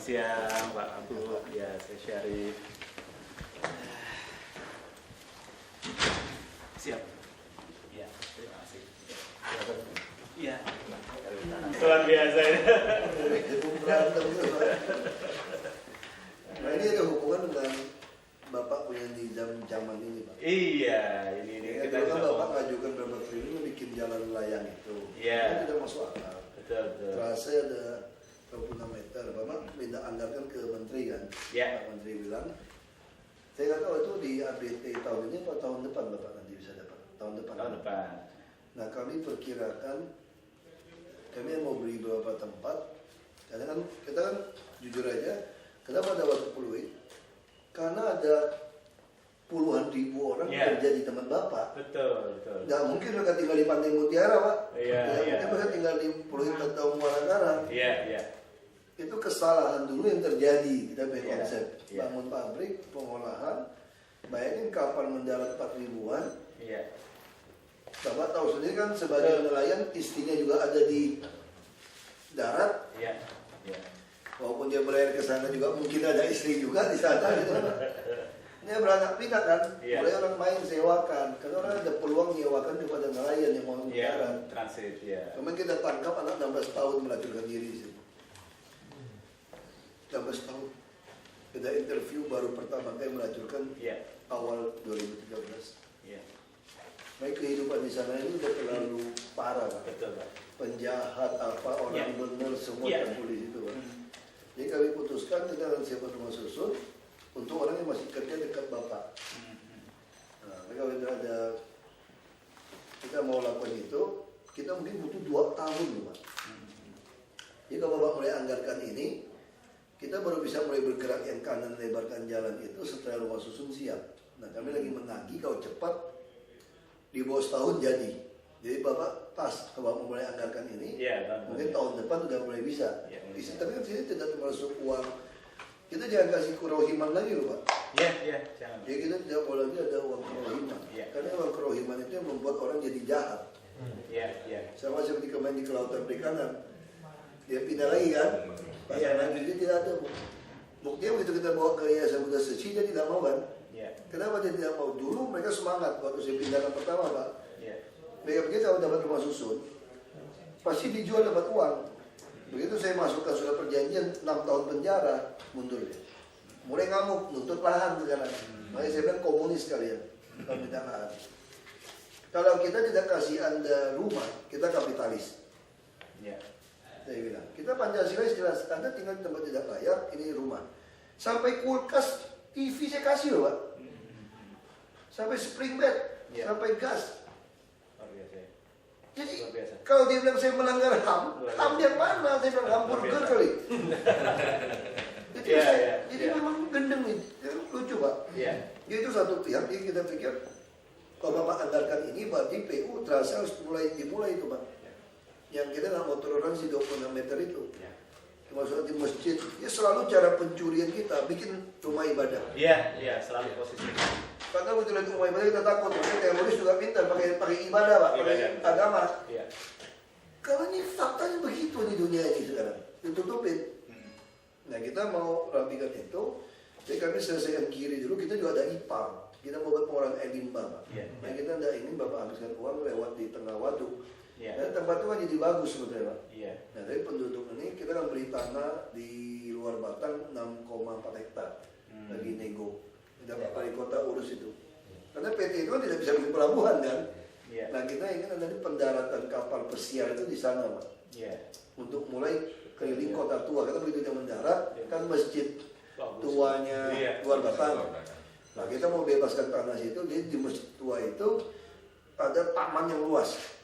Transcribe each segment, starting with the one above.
siang Pak Abu. Ya, saya Syarif. Siap. Ya, terima kasih. Iya. Luar biasa ya. Nah ini ada hubungan dengan Bapak punya di zaman ini Pak. Iya, ini Ya, kita kan bisa Bapak ngajukan berapa triliun bikin jalan layang itu. Iya. Itu tidak masuk akal. Betul. Terasa ada 26 meter. Bapak minta anggarkan ke Menteri kan. Iya. Pak Menteri bilang, saya nggak tahu itu di ABT tahun ini atau tahun depan Bapak nanti bisa dapat. Tahun depan. Nah kami perkirakan kami mau beli beberapa tempat. Karena kan kita kan jujur aja, kenapa ada waktu peluit? Karena ada puluhan ribu orang kerja di tempat Bapak. Betul. Nggak mungkin mereka tinggal di Pantai Mutiara Pak. Iya. Mungkin mereka tinggal di Peluit atau Muara Karang. Iya. Itu kesalahan dulu yang terjadi. Kita punya konsep Iya. bangun pabrik, pengolahan. Bayangin kapal mendarat 4 ribuan. Iya. Bapak tahu sendiri kan sebagai nelayan istrinya juga ada di darat. Iya. Walaupun dia berlayar ke sana juga mungkin ada istri juga di sana. Gitu. Dia beranak pinak kan. Mulai orang main sewakan. Karena orang ada peluang nyewakan kepada nelayan yang mau darat. Transit ya. Kemarin kita tangkap anak 16 tahun melacurkan diri di situ. 16 tahun. Kita interview baru pertama kali melacurkan awal 2013. Iya. Baik kehidupan di sana ini udah terlalu parah Pak. Betul Pak. Penjahat apa orang benar semua campur di situ Pak. Jadi kami putuskan kita akan siapkan rumah susun untuk orang yang masih kerja dekat Bapak. Nah, kalau kita mau lakukan itu, kita mungkin butuh 2 tahun loh Pak. Jadi kalau Bapak mulai anggarkan ini, kita baru bisa mulai bergerak yang kanan lebarkan jalan itu setelah rumah susun siap. Nah kami lagi menagih kalau cepat di bawah setahun jadi. Jadi Bapak pas kalau mulai anggarkan ini, mungkin tahun depan sudah mulai bisa. Tapi kan sini tidak termasuk uang. Kita jangan kasih kerohiman lagi loh Pak. Iya, jangan. Jadi kita tidak mau lagi ada uang kerohiman. Karena uang kerohiman itu yang membuat orang jadi jahat. Iya. Sama seperti kemarin di kelautan perikanan. Dia pindah lagi kan. Pasangan dia tidak ada. Buktinya begitu kita bawa ke Yayasan Buddha Seci, dia tidak mau kan. Kenapa dia tidak mau? Dulu mereka semangat waktu saya pindahkan pertama Pak. Mereka pikir kalau dapat rumah susun, pasti dijual dapat uang. Begitu saya masukkan surat perjanjian 6 tahun penjara, mundur dia. Mulai ngamuk, nuntut lahan sekarang. Makanya saya bilang komunis kalian, kalau minta lahan. Kalau kita tidak kasih Anda rumah, kita kapitalis. Saya bilang, kita Pancasila jelas, Anda tinggal di tempat tidak layak, ini rumah. Sampai kulkas, TV saya kasih loh Pak. Sampai spring bed, sampai gas. Jadi kalau dia bilang saya melanggar HAM yang mana? Saya bilang hamburger kali. Jadi memang gendeng nih, lucu Pak. Itu satu pihak, jadi kita pikir kalau Bapak anggarkan ini berarti PU terasa harus dimulai itu Pak. Yang kita nggak mau toleransi 26 meter itu. Termasuk di masjid, ya selalu cara pencurian kita bikin rumah ibadah. Iya, selalu posisi. Karena begitu lagi rumah ibadah kita takut, makanya teroris juga pintar pakai ibadah Pak, pakai agama. Karena ini faktanya begitu di dunia ini sekarang, ditutupin. Nah kita mau rapikan itu, jadi kami selesaikan kiri dulu, kita juga ada IPAL. Kita mau buat pengelolaan air limbah Pak. Nah kita tidak ingin Bapak habiskan uang lewat di tengah waduk. Dan tempat itu kan jadi bagus sebetulnya Pak. Nah dari penduduk ini kita akan beli tanah di luar Batang 6,4 hektar lagi nego. Kita wali kota urus itu. Karena PT itu kan tidak bisa bikin pelabuhan kan. Nah kita ingin ada pendaratan kapal pesiar itu di sana Pak. Untuk mulai keliling kota tua. Karena begitu dia mendarat kan masjid tuanya luar Batang. Nah kita mau bebaskan tanah situ. Jadi di masjid tua itu ada taman yang luas.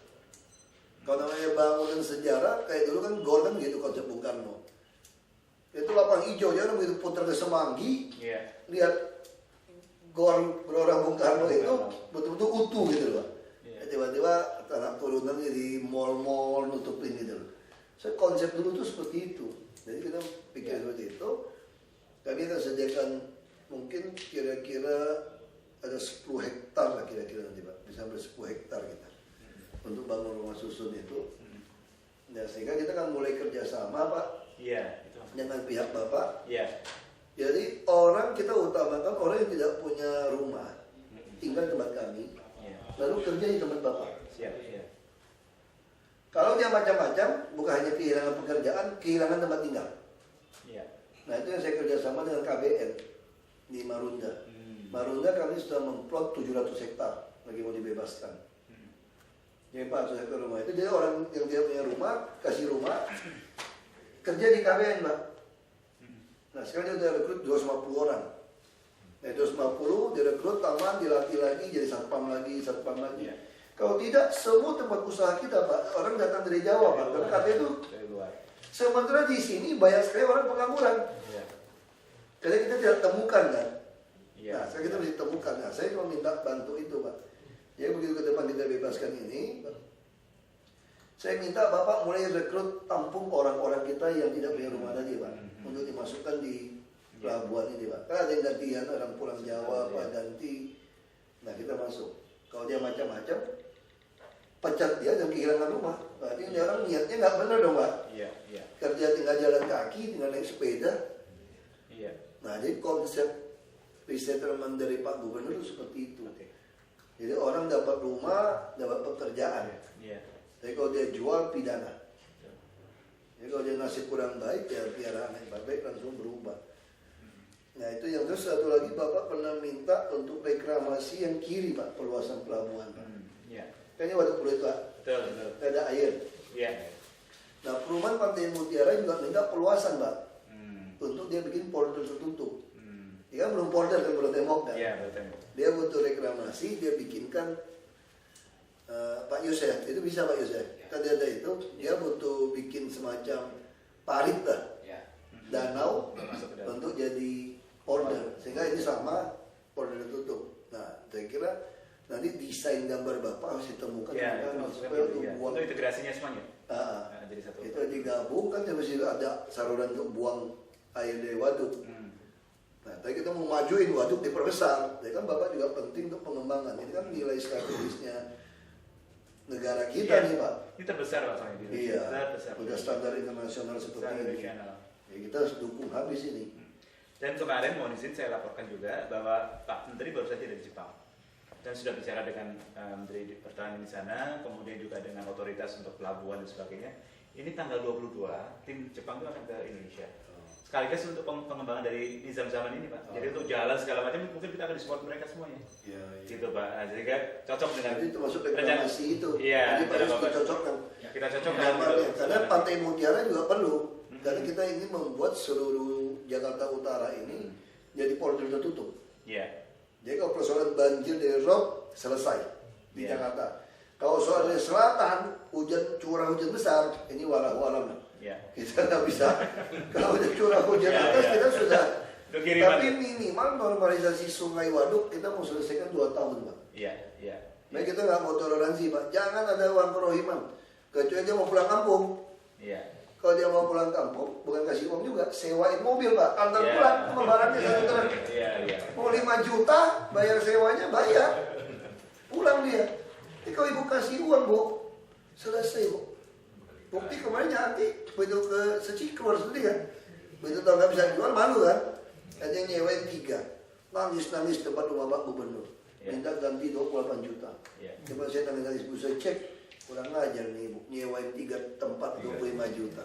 Kalau namanya bangunan sejarah, kayak dulu kan gor kan gitu konsep Bung Karno. Itu lapang hijau, jangan begitu putar ke Semanggi, lihat gor Gelora Bung Karno itu betul-betul utuh gitu loh. Tiba-tiba tanah turunan jadi mall-mall nutupin gitu loh. So, konsep dulu tuh seperti itu. Jadi kita pikir seperti itu. Kami akan sediakan mungkin kira-kira ada 10 hektar lah kira-kira nanti Pak. Bisa sampai 10 hektar kita. Untuk bangun rumah susun itu. Nah, sehingga kita kan mulai kerjasama Pak. Itu dengan pihak Bapak. Iya. Jadi kita utamakan orang yang tidak punya rumah, tinggal di tempat kami, lalu kerja di tempat Bapak. Siap, iya. Kalau dia macam-macam, bukan hanya kehilangan pekerjaan, kehilangan tempat tinggal. Iya. Nah itu yang saya kerjasama dengan KBN di Marunda. Marunda kami sudah memplot 700 hektar lagi mau dibebaskan. Jadi 400 hektar rumah itu, jadi orang yang tidak punya rumah, kasih rumah, kerja di KBN, Pak. Nah sekarang dia udah rekrut 250 orang. Nah 250 direkrut, taman, dilatih lagi, jadi satpam lagi. Iya. Kalau tidak, semua tempat usaha kita, Pak, orang datang dari Jawa, Pak. Karena KBN itu, sementara di sini banyak sekali orang pengangguran. Iya. Karena kita tidak temukan, kan. Iya. Nah, kita mesti temukan. Nah, saya cuma minta bantu itu, Pak. Jadi begitu ke depan kita bebaskan ini, saya minta Bapak mulai rekrut tampung orang-orang kita yang tidak punya rumah tadi, Pak, untuk dimasukkan di pelabuhan ini, Pak. Kan ada yang gantian, orang pulang Jawa, Pak, ganti. Nah, kita masuk. Kalau dia macam-macam, pecat dia dan kehilangan rumah. Berarti ini orang niatnya nggak benar dong, Pak. Iya, iya. Kerja tinggal jalan kaki, tinggal naik sepeda. Iya. Nah, jadi konsep resettlement dari Pak Gubernur itu seperti itu. Jadi orang dapat rumah, dapat pekerjaan. Iya. Tapi kalau dia jual, pidana. Jadi kalau dia nasib kurang baik, ya piaraan yang baik langsung berubah. Nah itu yang terus satu lagi Bapak pernah minta untuk reklamasi yang kiri, Pak, perluasan pelabuhan, Pak. Iya. Kayaknya waktu pulau itu, Pak, Betul, betul. ada air. Iya. Nah perumahan Pantai Mutiara juga minta perluasan, Pak, untuk dia bikin polder tertutup. Dia kan belum polder, kan belum tembok, kan? Iya, betul. Dia butuh reklamasi, dia bikinkan Pak Yosef, itu bisa Pak Yosef. Kan dia ada itu, dia butuh bikin semacam parit lah, danau untuk jadi polder, sehingga ini sama polder tertutup. Nah, saya kira nanti desain gambar Bapak harus ditemukan, supaya untuk buang. Untuk integrasinya semuanya. Jadi satu. Itu digabung kan, mesti ada saluran untuk buang air dari waduk. Nah, tapi kita mau majuin waduk diperbesar. Jadi kan Bapak juga penting untuk pengembangan. Ini kan nilai strategisnya negara kita nih, Pak. Ini terbesar, Pak, soalnya. Iya. Terbesar. Udah standar internasional seperti ini. Ya, kita harus dukung habis ini. Dan kemarin mohon izin saya laporkan juga bahwa Pak Menteri baru saja dari Jepang dan sudah bicara dengan Menteri Pertahanan di sana, kemudian juga dengan otoritas untuk pelabuhan dan sebagainya. Ini tanggal 22 tim Jepang itu akan ke Indonesia. Sekaligus untuk pengembangan dari nizam zaman ini, Pak. Jadi untuk jalan segala macam mungkin kita akan disupport mereka semuanya. Iya. Gitu, Pak. Nah, jadi kan cocok dengan. Jadi itu masuk reklamasi itu. Iya. Jadi Pak harus dicocokkan. Kita cocokkan. Karena Pantai Mutiara juga perlu. Karena kita ingin membuat seluruh Jakarta Utara ini jadi polder tertutup. Iya. Jadi kalau persoalan banjir dari rob selesai di Jakarta. Kalau soal dari selatan curah hujan besar, ini walau-walau. Ya. Kita nggak bisa. Kalau udah curah hujan atas kita sudah. Tapi minimal normalisasi sungai waduk kita mau selesaikan 2 tahun, Pak. Iya, iya. Nah kita nggak mau toleransi, Pak. Jangan ada uang kerohiman. Kecuali dia mau pulang kampung. Iya. Kalau dia mau pulang kampung, bukan kasih uang juga, sewain mobil, Pak. Antar pulang sama barangnya satu truk. Iya, iya. Mau 5 juta, bayar sewanya, bayar. Pulang dia. Tapi kalau ibu kasih uang, Bu, selesai, Bu. Bukti kemarin nanti begitu ke Seci keluar sendiri kan, begitu tau nggak bisa jual malu kan, ada yang nyewain 3, nangis tempat rumah Pak Gubernur, minta ganti 28 juta. Coba saya nangis Bu, saya cek, kurang ngajar nih Bu, nyewain 3 tempat 25 juta.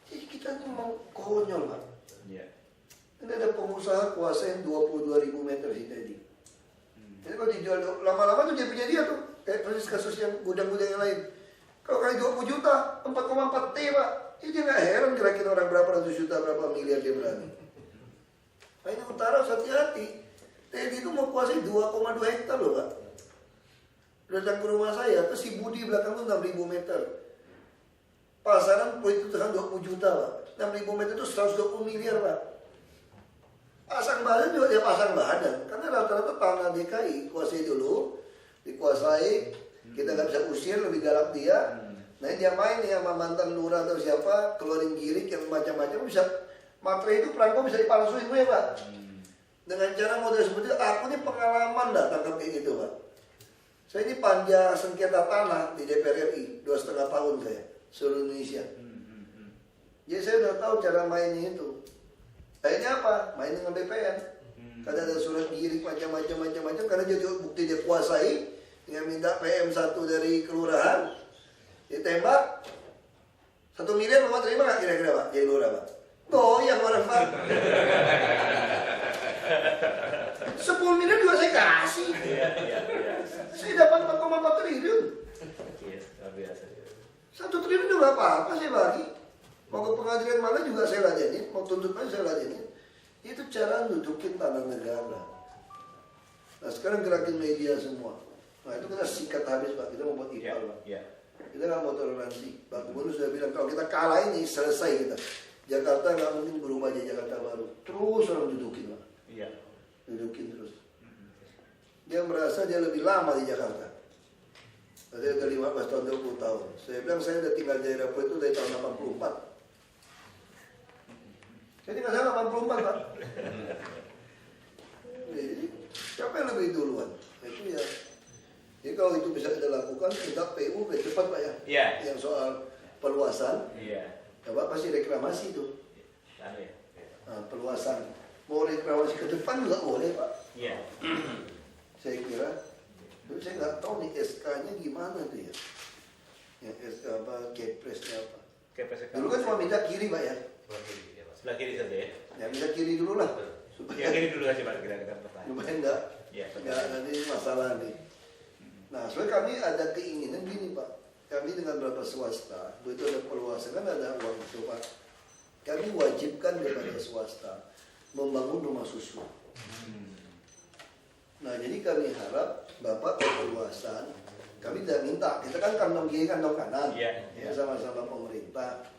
Jadi kita ini mau konyol, Pak. Ini ada pengusaha kuasain 22.000 meter sih tadi. Jadi kalau dijual lama-lama tuh dia punya dia tuh, kayak kasus yang gudang-gudang yang lain. Kalau kali 20 juta, 4,4 T, Pak. Ini dia nggak heran kira-kira orang berapa ratus juta, berapa miliar dia berani. Nah ini utara harus hati-hati. Tadi itu mau kuasai 2,2 hektar loh, Pak. Datang ke rumah saya, terus si Budi belakang itu 6.000 meter. Pasaran itu tekan 20 juta, Pak. 6.000 meter itu 120 miliar, Pak. Pasang badan juga dia pasang badan. Karena rata-rata tanah DKI, kuasai dulu, dikuasai, kita nggak bisa usir, lebih galak dia. Nah dia main nih sama mantan lurah atau siapa, keluarin girik yang macam-macam, bisa materai itu perangko bisa dipalsuin gue, Pak. Dengan cara model seperti itu, aku ini pengalaman dah tangkap kayak gitu, Pak. Saya ini panja sengketa tanah di DPR RI 2,5 tahun saya, seluruh Indonesia. Jadi saya udah tahu cara mainnya itu. Akhirnya apa? Main dengan BPN. Karena ada surat giring macam-macam. Karena jadi bukti dia kuasai. Dengan minta PM1 dari kelurahan. Ditembak. 1 miliar Bapak terima nggak kira-kira Pak? Jadi lurah Pak. Goyang orang Pak. 10 miliar juga saya kasih. Iya. Saya dapat 4,4 triliun. Iya, luar biasa. 1 triliun juga apa-apa saya bagi. Mau ke pengadilan mana juga saya ladenin, mau tuntut mana saya ladenin. Itu cara nudukin tanah negara. Nah sekarang gerakin media semua. Nah itu kita sikat habis Pak, kita mau buat ipal Pak. Iya. Kita nggak mau toleransi. Pak Gubernur sudah bilang kalau kita kalah ini selesai kita. Jakarta nggak mungkin berubah jadi Jakarta baru. Terus orang dudukin Pak. Iya. Dudukin terus. Dia merasa dia lebih lama di Jakarta. Saya udah 15 tahun, 20 tahun. Saya bilang saya udah tinggal di daerah itu dari tahun 84. Jadi nggak salah 84 Pak. Jadi siapa yang lebih duluan? Itu ya. Jadi kalau itu bisa kita lakukan, tindak PU lebih cepat Pak ya. Iya. Yang soal perluasan. Iya. Ya Pak pasti reklamasi itu. Iya. Nah, perluasan. Mau reklamasi ke depan juga boleh Pak. Iya. Saya kira. Tapi saya nggak tahu nih SK-nya gimana tuh ya. Yang SK apa, Kepresnya apa. Dulu kan cuma minta kiri Pak ya. Sebelah kiri saja ya. Ya minta kiri dulu lah. Ya kiri dulu aja Pak, kita pertanyaan. Lumayan enggak? Ya, Enggak, nanti masalah nih. Nah, soalnya kami ada keinginan gini Pak. Kami dengan beberapa swasta, begitu ada perluasan kan ada uang itu Pak. Kami wajibkan kepada swasta membangun rumah susun. Nah, jadi kami harap Bapak perluasan, kami tidak minta, kita kan kantong kiri kantong kanan, ya sama-sama pemerintah.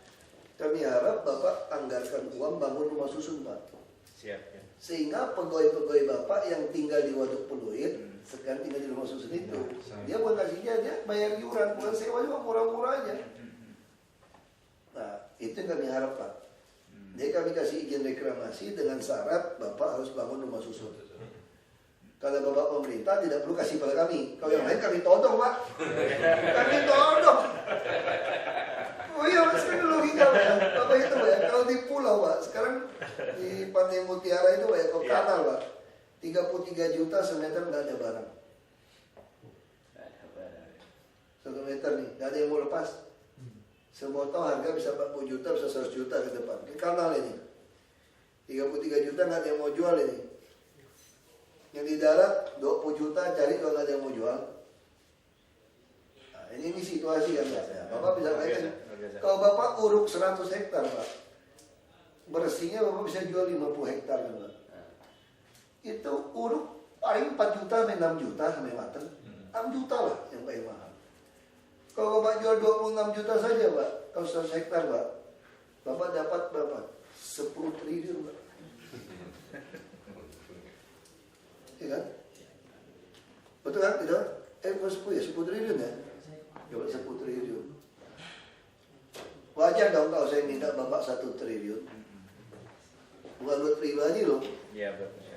Kami harap Bapak anggarkan uang bangun rumah susun Pak. Siap. Ya. Sehingga pegawai-pegawai Bapak yang tinggal di Waduk Pluit, sekarang tinggal di rumah susun itu, dia bukan kasihnya, dia bayar iuran, bukan sewa juga murah-murah aja. Nah, itu yang kami harap Pak. Jadi kami kasih izin reklamasi dengan syarat Bapak harus bangun rumah susun. Kalau Bapak pemerintah tidak perlu kasih pada kami. Kalau yang lain kami todong Pak. Kami todong. Oh iya Mas, kan logika Pak. Bapak itu Pak ya, kalau di pulau Pak, sekarang di Pantai Mutiara itu Pak ya, ke kanal Pak, 33 juta semeter nggak ada barang. 1 meter nih, nggak ada yang mau lepas. Semua tahu harga bisa 40 juta, bisa 100 juta ke depan. Di kanal ini, 33 juta nggak ada yang mau jual ini. Yang di darat 20 juta cari kalau nggak ada yang mau jual. Nah, ini situasi kan Pak. Ya, Bapak bisa bayangkan. Kalau Bapak uruk 100 hektar Pak, bersihnya Bapak bisa jual 50 hektar kan Pak. Itu uruk paling 4 juta sampai 6 juta sampai mateng. 6 juta lah yang paling mahal. Kalau Bapak jual 26 juta saja Pak, kalau 100 hektar Pak, Bapak dapat berapa? 10 triliun Pak. Ya kan? Betul kan? Tidak? Bukan 10 ya? 10 triliun ya? Dapat 10 triliun. Wajar dong kalau saya minta Bapak 1 triliun. Bukan buat pribadi loh. Iya betul.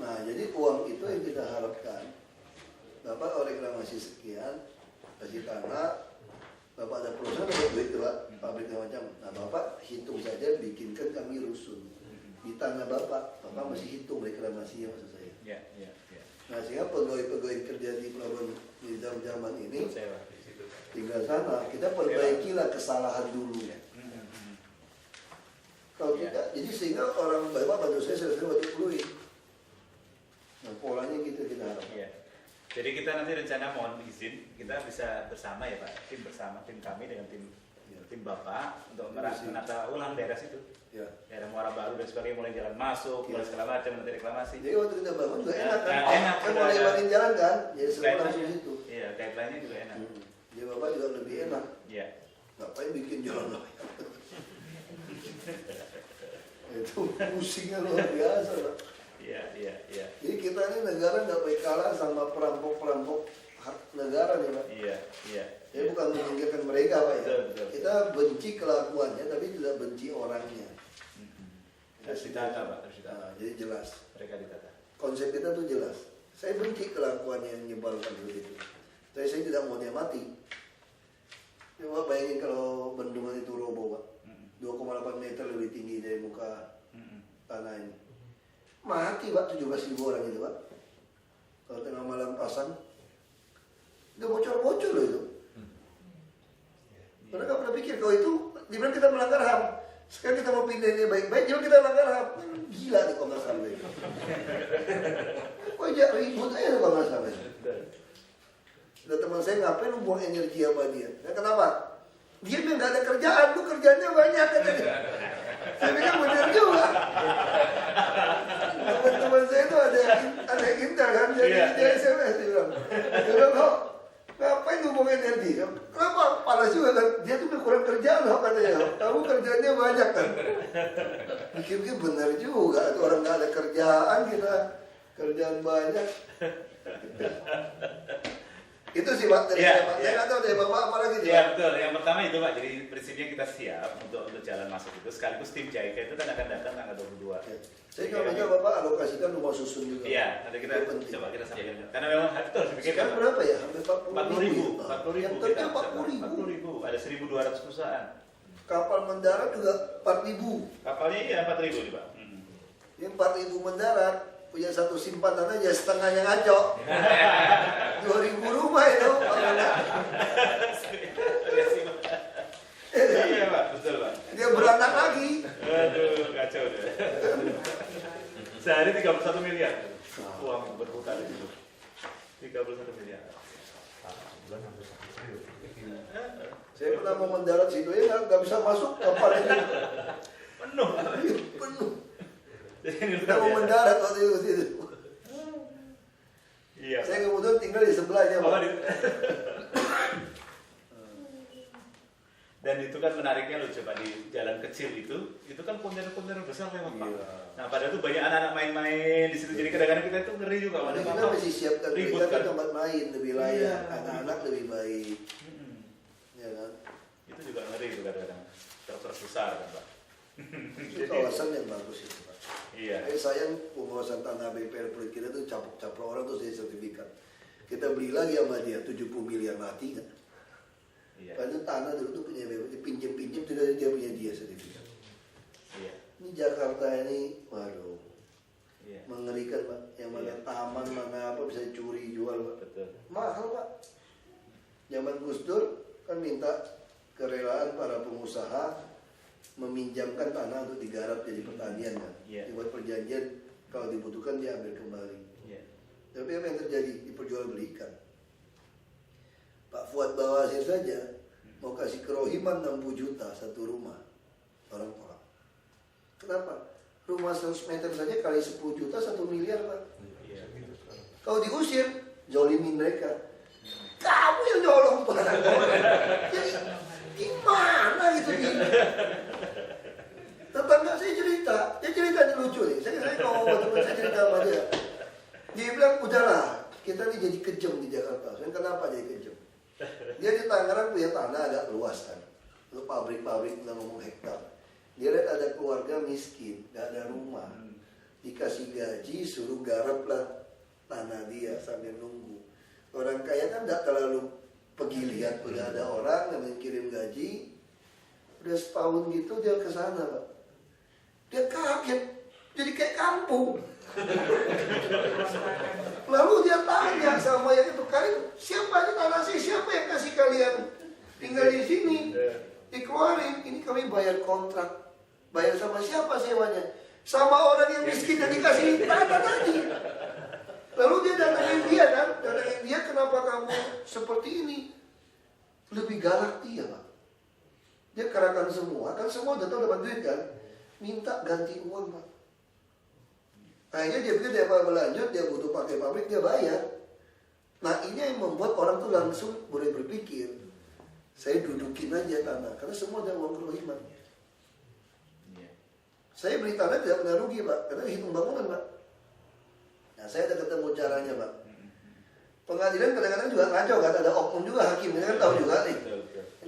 Nah jadi uang itu yang kita harapkan. Bapak reklamasi sekian, kasih tanah, Bapak ada perusahaan dapat duit tuh Pak, pabrik macam. Nah Bapak hitung saja, bikinkan kami rusun. Di tanah Bapak masih hitung reklamasinya maksud saya. Iya. Nah sehingga pegawai-pegawai kerja di pelabuhan di zaman ini tinggal sana, kita perbaikilah kesalahan dulu ya. Kalau kita, jadi sehingga orang Bapak bantu saya selesai waktu Pluit. Nah polanya gitu kita harap. Iya. Jadi kita nanti rencana mohon izin, kita bisa bersama ya Pak, tim bersama, tim kami dengan tim Bapak untuk menata ulang daerah situ. Ya. Daerah Muara Baru dan sebagainya mulai jalan masuk, mulai segala macam nanti reklamasi. Jadi waktu kita bangun juga enak kan? Enak. Kan mulai lewatin jalan kan? Jadi semua langsung situ. Iya, guideline-nya juga enak. Jadi Bapak juga lebih enak. Iya. Ngapain bikin jalan lagi? Itu pusingnya luar biasa Pak. Iya. Jadi kita ini negara nggak baik kalah sama perampok-perampok hak negara nih Pak. Iya. Jadi bukan menyingkirkan mereka Pak ya. Betul. Kita benci kelakuannya tapi tidak benci orangnya. Harus ditata Pak, Nah, jadi jelas. Mereka ditata. Konsep kita tuh jelas. Saya benci kelakuannya yang menyebalkan begitu. Tapi saya tidak mau dia mati. Coba bayangin kalau bendungan itu roboh Pak. lebih tinggi dari muka tanah ini. Mati Pak 17.000 orang itu Pak. Kalau tengah malam pasang, udah bocor-bocor loh itu. Mereka pernah pikir kalau itu, dimana kita melanggar HAM. Sekarang kita mau pindah ini baik-baik, jangan kita melanggar HAM. Gila nih Komnas HAM ini. Kok aja ribut aja Komnas HAM ini. Ada teman saya, ngapain lu buang energi sama dia? Nah, kenapa? Dia bilang gak ada kerjaan, lu kerjanya banyak katanya. Saya pikir benar juga. Teman-teman saya itu ada yang intel kan, jadi SMS dia bilang. Dia bilang, kok ngapain lu buang energi? Kenapa? Panas juga kan, dia tuh kurang kerjaan loh katanya. Kamu kerjanya banyak kan. Pikir-pikir benar juga, itu orang gak ada kerjaan, kita kerjaan banyak. Itu sih Pak, dari saya Pak. Saya nggak tahu dari Bapak apa lagi. Iya betul, yang pertama itu Pak, jadi prinsipnya kita siap untuk jalan masuk itu. Sekaligus tim JICA itu kan akan datang tanggal 22. Saya kalau Bapak alokasikan rumah susun juga. Iya, nanti kita coba kita sampaikan. Karena memang betul, sekarang berapa ya? Hampir 40.000. 40.000. 40.000. Ada 1.200 perusahaan. Kapal mendarat juga 4.000. Kapalnya ya 4.000 nih Pak. Yang 4.000 mendarat punya satu simpanan aja setengahnya ngaco. 2.000 rumah itu. Iya Pak, betul Pak. Dia beranak lagi. Aduh, kacau deh. Sehari 31 miliar uang berputar itu. 31 miliar. Saya pernah mau mendarat situ ya nggak bisa masuk kapal itu. Penuh. Penuh. Kita mau mendarat waktu itu. Iya. Saya kemudian tinggal di sebelahnya Pak. Dan itu kan menariknya loh, coba di jalan kecil itu kan kontainer-kontainer besar lewat Pak. Nah padahal tuh banyak anak-anak main-main di situ, jadi kadang-kadang kita itu ngeri juga. Nah, kita masih siapkan mereka kan tempat main lebih layak, anak-anak lebih baik. Ya kan? Itu juga ngeri itu kadang-kadang, terus besar kan Pak. Itu kawasan yang bagus itu Pak. Iya. Sayang penguasaan tanah BPR Pluit kita tuh caplok-caplok orang tuh jadi sertifikat. Kita beli lagi sama dia 70 miliar mati kan. Iya. Padahal tanah dulu tuh punya BPR, pinjam-pinjam tidak dia punya dia sertifikat. Iya. Ini Jakarta ini, waduh, iya. mengerikan Pak. Yang mana taman mana apa bisa curi jual Pak. Betul. Mahal Pak. Zaman Gus Dur kan minta kerelaan para pengusaha meminjamkan tanah untuk digarap jadi pertanian kan. Dibuat perjanjian kalau dibutuhkan dia ambil kembali. Tapi apa yang terjadi? Diperjualbelikan. Pak Fuad Bawasir saja mau kasih kerohiman 60 juta satu rumah. Orang tolak. Kenapa? Rumah 100 meter saja kali 10 juta 1 miliar Pak. Kalau diusir, zolimin mereka. Kamu yang nyolong Pak. Jadi gimana gitu gini? Tetangga saya cerita, dia ceritanya lucu nih. Saya ngomong teman saya cerita sama dia. Dia bilang, udahlah, kita ini jadi kejam di Jakarta. Saya kenapa jadi kejam? Dia di Tangerang punya tanah agak luas kan. Itu pabrik-pabrik udah ngomong hektar. Dia lihat ada keluarga miskin, gak ada rumah. Dikasih gaji, suruh garap lah tanah dia sambil nunggu. Orang kaya kan gak terlalu pergi lihat, udah ada orang yang kirim gaji. Udah setahun gitu dia ke sana Pak. Dia kaget, jadi kayak kampung. Lalu dia tanya sama yang itu, kalian siapa ini tanah sih? Siapa yang kasih kalian tinggal di sini? Dikeluarin, ini kami bayar kontrak. Bayar sama siapa sewanya? Sama orang yang miskin yang dikasih tanah tadi. Lalu dia datangin dia kan, datangin dia, kenapa kamu seperti ini? Lebih galak dia Pak. Dia kerahkan semua, kan semua udah tahu dapat duit kan. Minta ganti uang Pak. Akhirnya dia pikir dia apa berlanjut, dia butuh pakai pabrik, dia bayar. Nah ini yang membuat orang tuh langsung boleh berpikir, saya dudukin aja tanah, karena semua ada uang kerohiman. Saya beli tanah tidak pernah rugi Pak, karena hitung bangunan Pak. Nah saya ada ketemu caranya Pak. Pengadilan kadang-kadang juga ngaco kan, ada oknum juga hakim, ini kan tahu juga nih.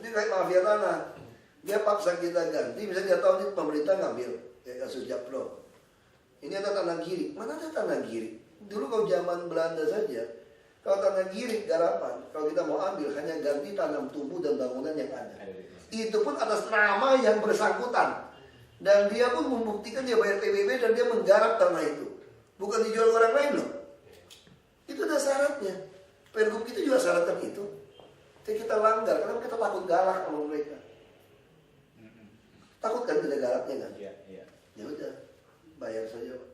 Ini kayak mafia tanah. Dia paksa kita ganti, misalnya dia tahu nih pemerintah ngambil, kayak kasus Japlo. Ini ada tanah girik, mana ada tanah girik? Dulu kalau zaman Belanda saja, kalau tanah girik garapan, kalau kita mau ambil hanya ganti tanam tumbuh dan bangunan yang ada. Itu pun atas nama yang bersangkutan. Dan dia pun membuktikan dia bayar PBB dan dia menggarap tanah itu. Bukan dijual orang lain loh. Itu ada syaratnya. Pergub kita juga syaratkan itu. Jadi kita langgar karena kita takut galak sama mereka. Takut kan tidak galaknya kan? Iya, iya. Ya udah, bayar saja Pak.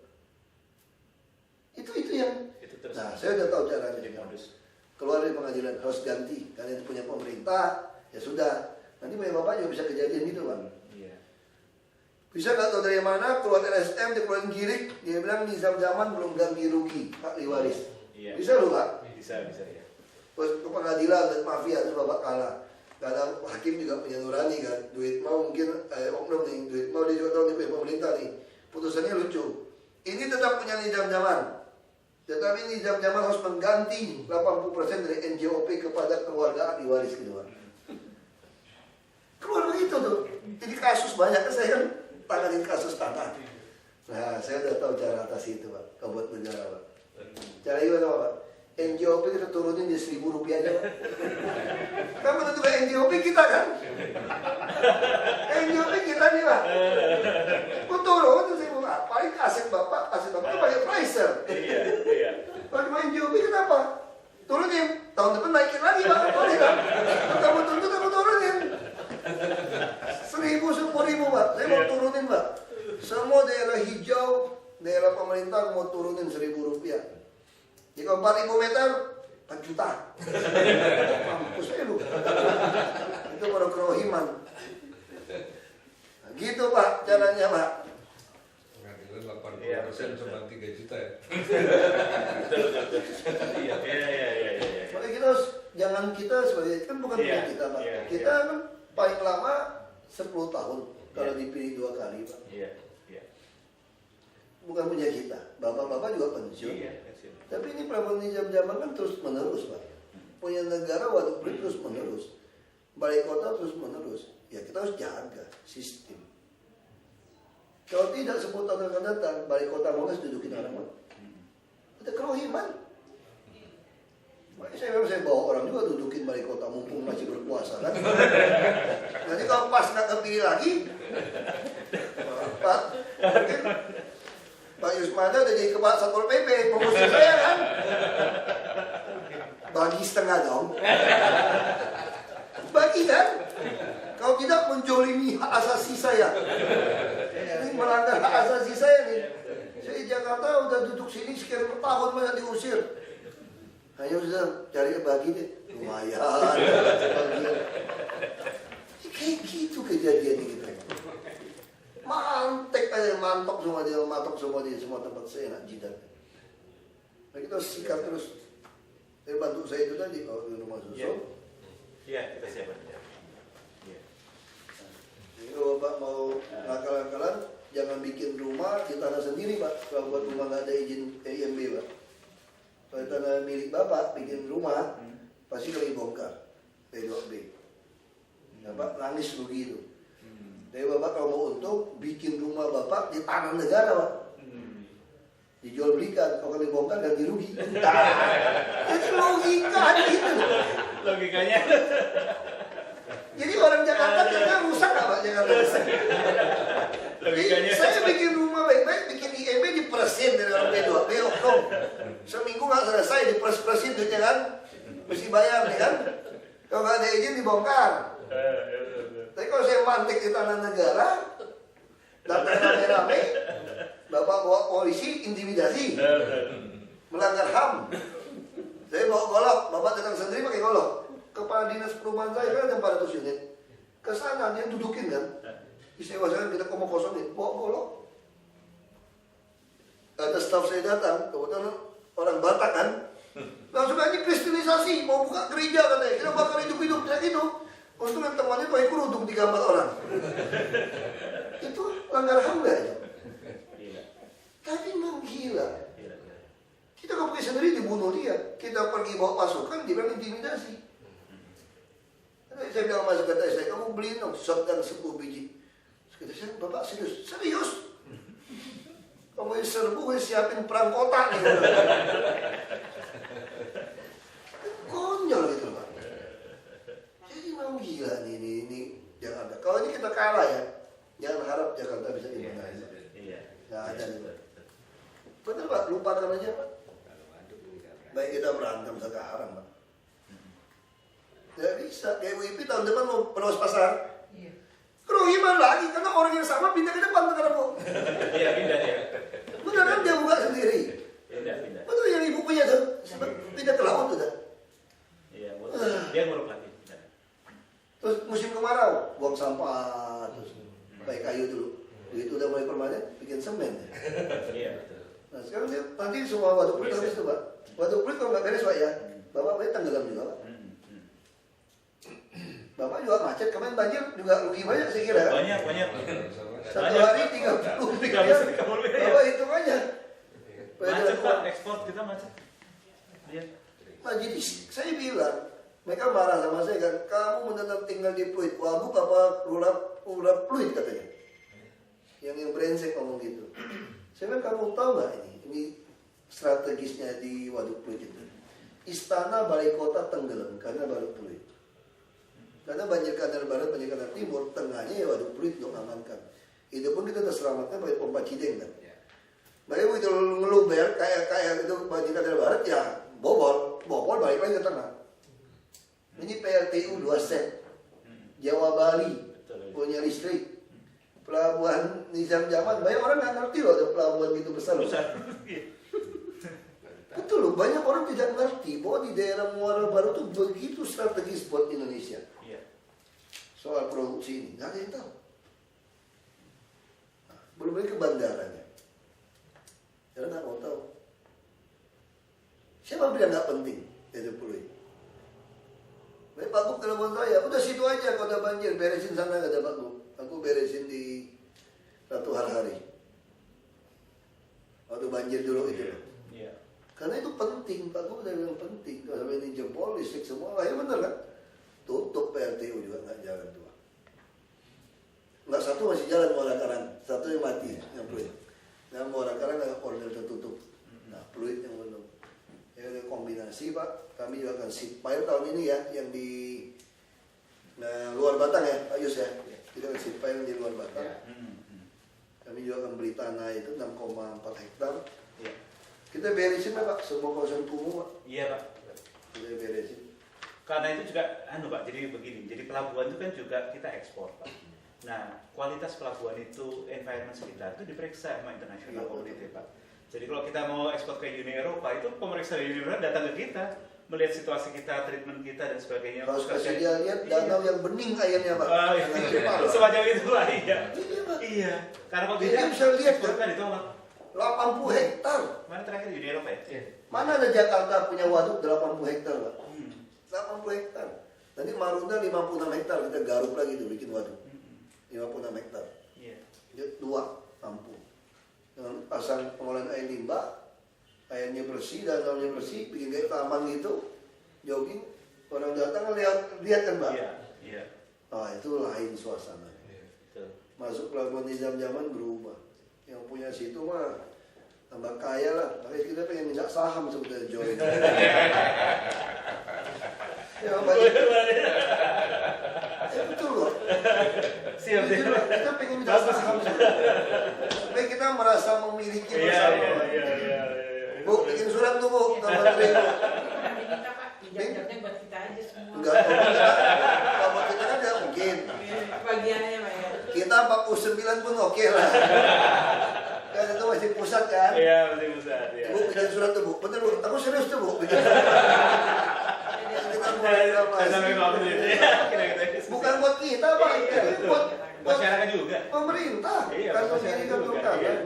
Itu yang. Itu terus. Nah, saya udah tahu caranya. Modus. Keluar dari pengadilan harus ganti. Kalian punya pemerintah, ya sudah. Nanti punya bapak juga bisa kejadian gitu Pak. Iya. Bisa nggak tahu dari mana keluar LSM, dia keluarin girik, dia bilang nizam zaman belum ganti rugi hak waris. Iya. Bisa loh Pak. Bisa ya. Terus ke pengadilan dan mafia terus bapak kalah. Karena hakim juga punya nurani kan, duit mau mungkin oknum nih, duit mau dia juga tahu nih punya pemerintah nih. Putusannya lucu. Ini tetap punya nizam zaman. Tetapi nizam zaman harus mengganti 80% dari NJOP kepada keluarga ahli waris kedua. Keluar begitu tuh. Jadi kasus banyak kan saya kan tanganin kasus tanah. Nah, saya udah tahu cara atasi itu Pak, buat negara Pak. Cara gimana Pak? NJOP kita turunin di Rp1.000 aja Pak. Kan menentukan NJOP kita kan? NJOP kita nih Pak. Kok turun itu Rp1.000? Paling aset bapak itu pakai Pfizer. Iya. Kalau NJOP kenapa? Turunin. Tahun depan naikin lagi Pak. Boleh kan? Kamu tuntut aku turunin. 1.000, 10.000 Pak. Saya mau turunin Pak. Semua daerah hijau, daerah pemerintah mau turunin Rp1.000. Jika 4.000 meter, 4 juta. Mampus aja lu. Itu baru kerohiman. Nah, gitu Pak caranya Pak. Pengadilan 80% cuma 3 juta ya. Betul. Iya. Makanya kita harus, jangan kita sebagai, kan bukan punya kita Pak. Kita kan paling lama 10 tahun kalau dipilih 2 kali Pak. Iya. Bukan punya kita. Bapak-bapak juga pensiun. Iya. Tapi ini prabowo nizam zaman kan terus menerus Pak. Punya negara waduk beli terus menerus. Balai kota terus menerus. Ya kita harus jaga sistem. Kalau tidak 10 tahun akan datang, balai kota Monas dudukin orang Pak. Ada kerohiman. Makanya saya bawa orang juga dudukin balai kota mumpung masih berkuasa kan. Nanti kalau pas nggak kepilih lagi, Pak, mungkin Pak Yusmada udah jadi kepala Satpol PP, promosi saya kan. Bagi setengah dong. Bagi kan. Kalau tidak menjolimi hak asasi saya. Ini melanggar hak asasi saya nih. Saya di Jakarta udah duduk sini sekian tahun banyak diusir. Ayo sudah cari bagi deh. Lumayan. Kayak gitu kejadian kita. Matok semua dia semua tempat saya nak jidat. Nah, kita sikat terus. Saya bantu saya itu tadi kalau di rumah susu. Iya, kita siapkan. Iya. Jadi kalau Bapak mau nakal-nakalan, jangan bikin rumah di tanah sendiri Pak. Kalau buat rumah nggak ada izin IMB Pak. Kalau tanah milik Bapak bikin rumah, pasti kali bongkar. P2B. Bapak nangis rugi itu. Tapi Bapak kalau mau untung, bikin rumah Bapak di tanah negara Pak. Dijual belikan, kalau kami bongkar ganti rugi. Itu logika gitu. Logikanya. Jadi orang Jakarta kira rusak nggak Pak Jakarta? Logikanya. Saya bikin rumah baik-baik, bikin IMB diperesin dari orang P2B, oknum. Seminggu nggak selesai diperes-peresin duitnya kan, mesti bayar nih kan. Kalau nggak ada izin dibongkar. Tapi kalau saya mantik di tanah negara, datang rame-rame, Bapak bawa polisi, intimidasi, melanggar HAM. Saya bawa golok, Bapak datang sendiri pakai golok. Kepala dinas perumahan saya kan ada 400 unit. Ke sana dia dudukin kan. Disewakan kita mau kosongin, bawa golok. Ada staf saya datang, kebetulan orang Batak kan. Langsung aja kristenisasi, mau buka gereja katanya. Kita bakal hidup-hidup kayak gitu. Untung yang temannya pakai kerudung digambar orang. Itu langgar HAM gak ya? Tapi memang gila. Kita kalau pakai sendiri dibunuh dia. Kita pergi bawa pasukan, dia bilang intimidasi. Saya bilang masuk kata saya, kamu beli dong shotgun 10 biji. Kata saya, Bapak serius? Serius? Kamu yang serbu, gue siapin perang kota nih. Konyol gitu Pak. Jadi memang gila nih, ini Jakarta. Kalau ini kita kalah ya, Jangan harap Jakarta bisa dimenangin. Iya. Nggak ada nih Pak. Betul Pak, lupakan aja Pak. Baik kita berantem sekarang Pak. Nggak bisa, kayak WIP tahun depan mau peluas pasar. Iya. Kerugian lagi, karena orang yang sama pindah ke depan sekarang Bu. Iya, pindah ya. Betul kan dia buka sendiri. Pindah. Betul yang ibu punya tuh, pindah ke laut tuh dah. Iya, dia nguruk lagi. Terus musim kemarau, buang sampah, terus pakai kayu dulu. Begitu udah mulai permanen, bikin semen. Iya, betul. Nah sekarang dia, nanti semua waduk kulit habis tuh Pak. Waduk kulit kalau nggak beres Pak ya, Bapak boleh tenggelam juga Pak. Bapak juga macet, kemarin banjir juga rugi banyak saya kira. Banyak. Satu hari 30 miliar. Bapak hitung aja. Macet Pak, ekspor kita macet. Iya. Nah jadi saya bilang, mereka marah sama saya kan, kamu menetap tinggal di Pluit, wabuk apa urat Pluit katanya. Yang brengsek ngomong gitu. Saya bilang, kamu tahu nggak ini strategisnya di Waduk Pluit itu. Istana Balai Kota tenggelam karena Waduk Pluit. Karena banjir kanal barat, banjir kanal timur, tengahnya ya Waduk Pluit dong amankan. Itu pun kita udah selamatkan pakai pompa Cideng kan. Mereka begitu ngeluber kayak itu banjir kanal barat ya bobol balik lagi ke tengah. Ini PLTU 2 set, Jawa Bali punya listrik, pelabuhan Nizam Zaman. Banyak orang nggak ngerti loh ada pelabuhan gitu besar. Betul loh, banyak orang tidak ngerti bahwa di daerah Muara Baru itu begitu strategis buat Indonesia. Soal produksi ini, nggak ada yang tahu. Nah, belum lagi ke bandaranya. Karena nggak mau tahu. Siapa bilang nggak penting? Itu Pluit. Baik Pak Gub telepon saya, udah situ aja kalau ada banjir, beresin sana kata Pak Gub. Aku beresin di Ratu Harhari. Waktu banjir dulu itu. Iya. Karena itu penting, Pak Gub udah bilang penting. Kalau sampai ini jebol, listrik semua, ya bener kan? Tutup PLTU juga nggak jalan tuh. Nggak satu masih jalan Muara Karang, satu yang mati, yang Pluit. Nah Muara Karang nggak order tertutup. Nah Pluit yang belum. Ya kombinasi Pak, kami juga akan seed pile tahun ini ya, yang di luar Batang ya, Pak Yus ya. Kita akan seed pile di luar Batang. Kami juga akan beli tanah itu 6,4 hektar. Kita beresin Pak, semua kawasan kumuh Pak. Iya Pak. Kita beresin. Karena itu juga, Pak, jadi begini, jadi pelabuhan itu kan juga kita ekspor Pak. Nah, kualitas pelabuhan itu, environment sekitar itu diperiksa sama international community Pak. Jadi kalau kita mau ekspor ke Uni Eropa, itu pemeriksa Uni Eropa datang ke kita, melihat situasi kita, treatment kita dan sebagainya. Harus kasih dia lihat danau yang bening airnya Pak. Semacam itu Pak, iya. Iya. Karena kalau dia bisa lihat kan ditolak. 80 hektar. Mana terakhir Uni Eropa ya? Mana ada Jakarta punya waduk 80 hektar Pak? 80 hektar. Nanti Marunda 56 hektar, kita garuk lagi tuh bikin waduk. 56 hektar. Iya. Dia 2 kampung. Dengan pasang pengolahan air limbah, airnya bersih, danaunya bersih, bikin kayak taman gitu, jogging, orang datang lihat kan Pak? Iya. Ah itu lain suasana. Masuk pelabuhan Nizam Zaman berubah. Yang punya situ mah tambah kaya lah. Makanya kita pengen minta saham sebetulnya join. Ya banyak. Ya betul loh. Siap. Kita pengen minta saham supaya kita merasa memiliki bersama. Iya. Bu, bikin surat tuh Bu, ke Menteri Bu. Kita Pak, pinjam-pinjamnya buat kita aja semua. Enggak, kalau buat kita kan nggak mungkin. Bagiannya Pak ya. Kita 49 pun oke lah. Kan itu masih pusat kan? Iya, masih pusat. Ya. Bu, bikin surat tuh Bu, betul Bu, aku serius tuh Bu. Bikin surat. Kita mulai bukan buat kita Pak, buat masyarakat juga. Pemerintah. Iya, kan sendiri kan tangan.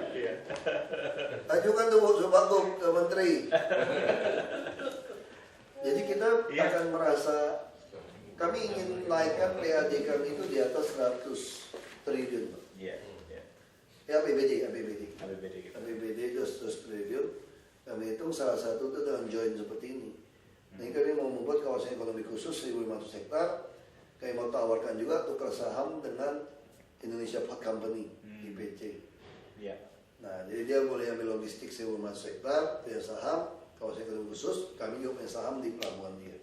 Ajukan tuh Bu, Pak Gub ke Menteri. Jadi kita akan merasa kami ingin naikkan PAD kami itu di atas 100 triliun. Iya. Ya APBD gitu. APBD itu 100 triliun. Kami hitung salah satu itu dengan join seperti ini. Nah, kami mau membuat kawasan ekonomi khusus 1.500 hektar. Kami mau tawarkan juga tukar saham dengan Indonesia Port Company, IPC. Iya. Nah, jadi dia boleh ambil logistik 1.500 hektar, dia saham, kawasan ekonomi khusus, kami juga punya saham di pelabuhan dia.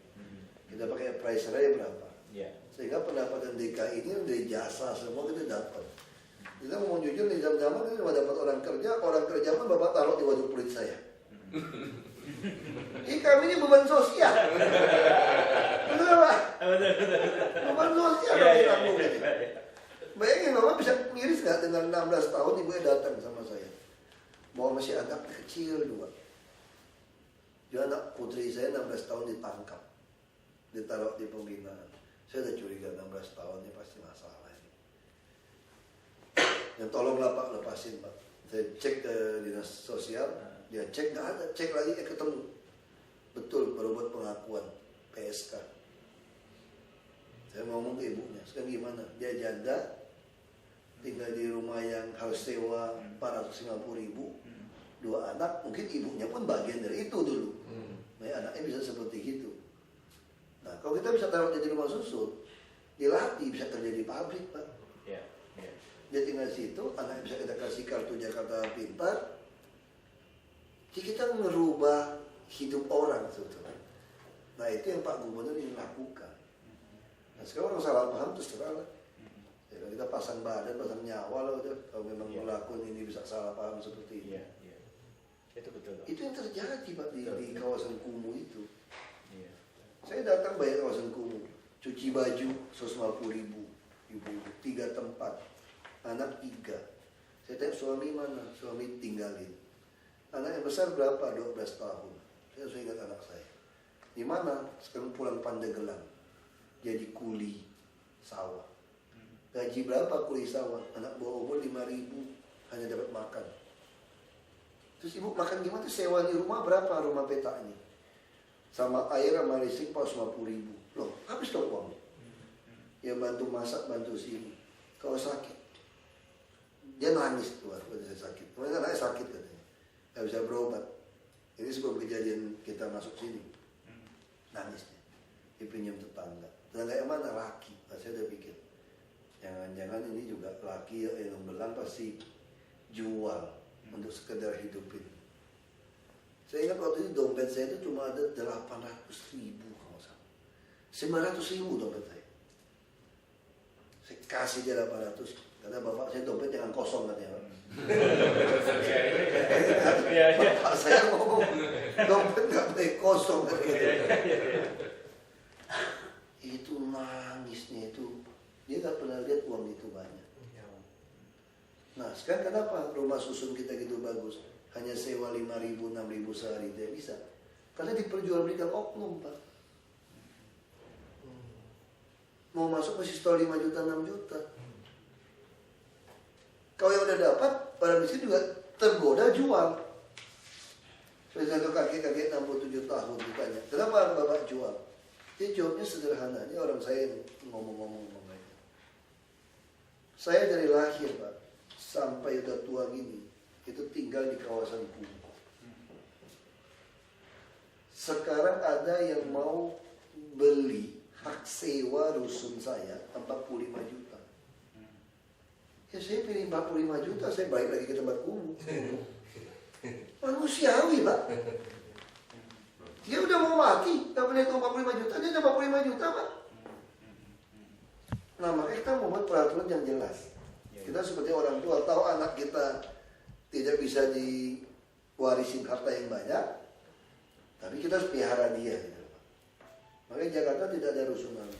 Kita pakai price rate berapa? Iya. Sehingga pendapatan DKI ini dari jasa semua kita dapat. zaman itu cuma dapat orang kerja pun bapak taruh di waduk kulit saya. Kami ini beban sosial. Betul Pak? Beban sosial bagi kampung ini. Bayangin bapak bisa miris nggak dengan 16 tahun ibunya datang sama saya. Bawa masih anak kecil 2. Dia anak putri saya 16 tahun ditangkap. Ditaruh di pembinaan. Saya udah curiga 16 tahun ini pasti masalah ini. Dan tolonglah Pak, lepasin Pak. Saya cek ke dinas sosial, dia cek nggak ada, cek lagi ketemu. Betul, baru buat pengakuan PSK. Saya ngomong ke ibunya, sekarang gimana? Dia janda, tinggal di rumah yang harus sewa 450.000, 2 anak, mungkin ibunya pun bagian dari itu dulu. Nah, anaknya bisa seperti itu. Nah, kalau kita bisa taruh dia di rumah susun, dilatih bisa kerja di pabrik, Pak. Yeah. Dia tinggal situ, anaknya bisa kita kasih kartu Jakarta Pintar. Jadi kita merubah hidup orang sebetulnya. Nah, itu yang Pak Gubernur ingin lakukan. Nah, sekarang orang salah paham terus terang. Ya, kita pasang badan, pasang nyawa loh, kalau memang melakukan ini bisa salah paham seperti ini. Yeah. Itu betul. Itu yang terjadi Pak di kawasan kumuh itu. Yeah. Saya datang bayar kawasan kumuh, cuci baju 150.000, ibu-ibu 3 tempat, anak 3. Saya tanya suami mana? Suami tinggalin. Anak yang besar berapa? 12 tahun. Saya ingat anak saya. Di mana? Sekarang pulang Pandeglang, jadi kuli sawah. Gaji berapa kuli sawah? Anak bawah umur 5.000, hanya dapat makan. Terus ibu makan gimana? Sewa di rumah berapa rumah petanya? Sama air sama listrik 50.000. Loh, habis dong uang. Ya bantu masak, bantu sini. Kalau sakit, dia nangis keluar kalau saya sakit. Kemudian anaknya sakit katanya, nggak bisa berobat. Ini sebelum kejadian kita masuk sini, nangisnya. Dipinjam tetangga. Tetangga yang mana? Laki. Nah, saya udah pikir, jangan-jangan ini juga laki yang belang pasti jual untuk sekedar hidupin. Saya ingat waktu itu dompet saya itu cuma ada 800.000 kalau salah. 900.000 dompet saya. Saya kasih dia 800. Kata bapak saya dompet jangan kosong katanya. Bapak saya ngomong dompet nggak boleh kosong katanya. Itu nangisnya itu. Dia nggak pernah lihat uang itu banyak. Nah sekarang kenapa rumah susun kita gitu bagus? Hanya sewa 5.000, 6.000 sehari tidak bisa. Karena diperjualbelikan oknum Pak. Mau masuk masih store 5 juta, 6 juta. Kalau yang udah dapat, para miskin juga tergoda jual. Saya ke kakek-kakek 67 tahun ditanya, kenapa bapak jual? Dia jawabnya sederhana, ini orang saya yang ngomong-ngomong mereka. Saya dari lahir Pak, sampai udah tua gini, itu tinggal di kawasan kumuh. Sekarang ada yang mau beli hak sewa rusun saya 45 juta. Ya saya pilih 45 juta, saya balik lagi ke tempat kumuh. Manusiawi Pak. Dia udah mau mati, gak boleh itu 45 juta, dia udah 45 juta Pak. Nah makanya kita membuat peraturan yang jelas. Kita seperti orang tua, tahu anak kita tidak bisa diwarisin harta yang banyak, tapi kita harus pelihara dia gitu. Makanya Jakarta tidak ada rusunawa.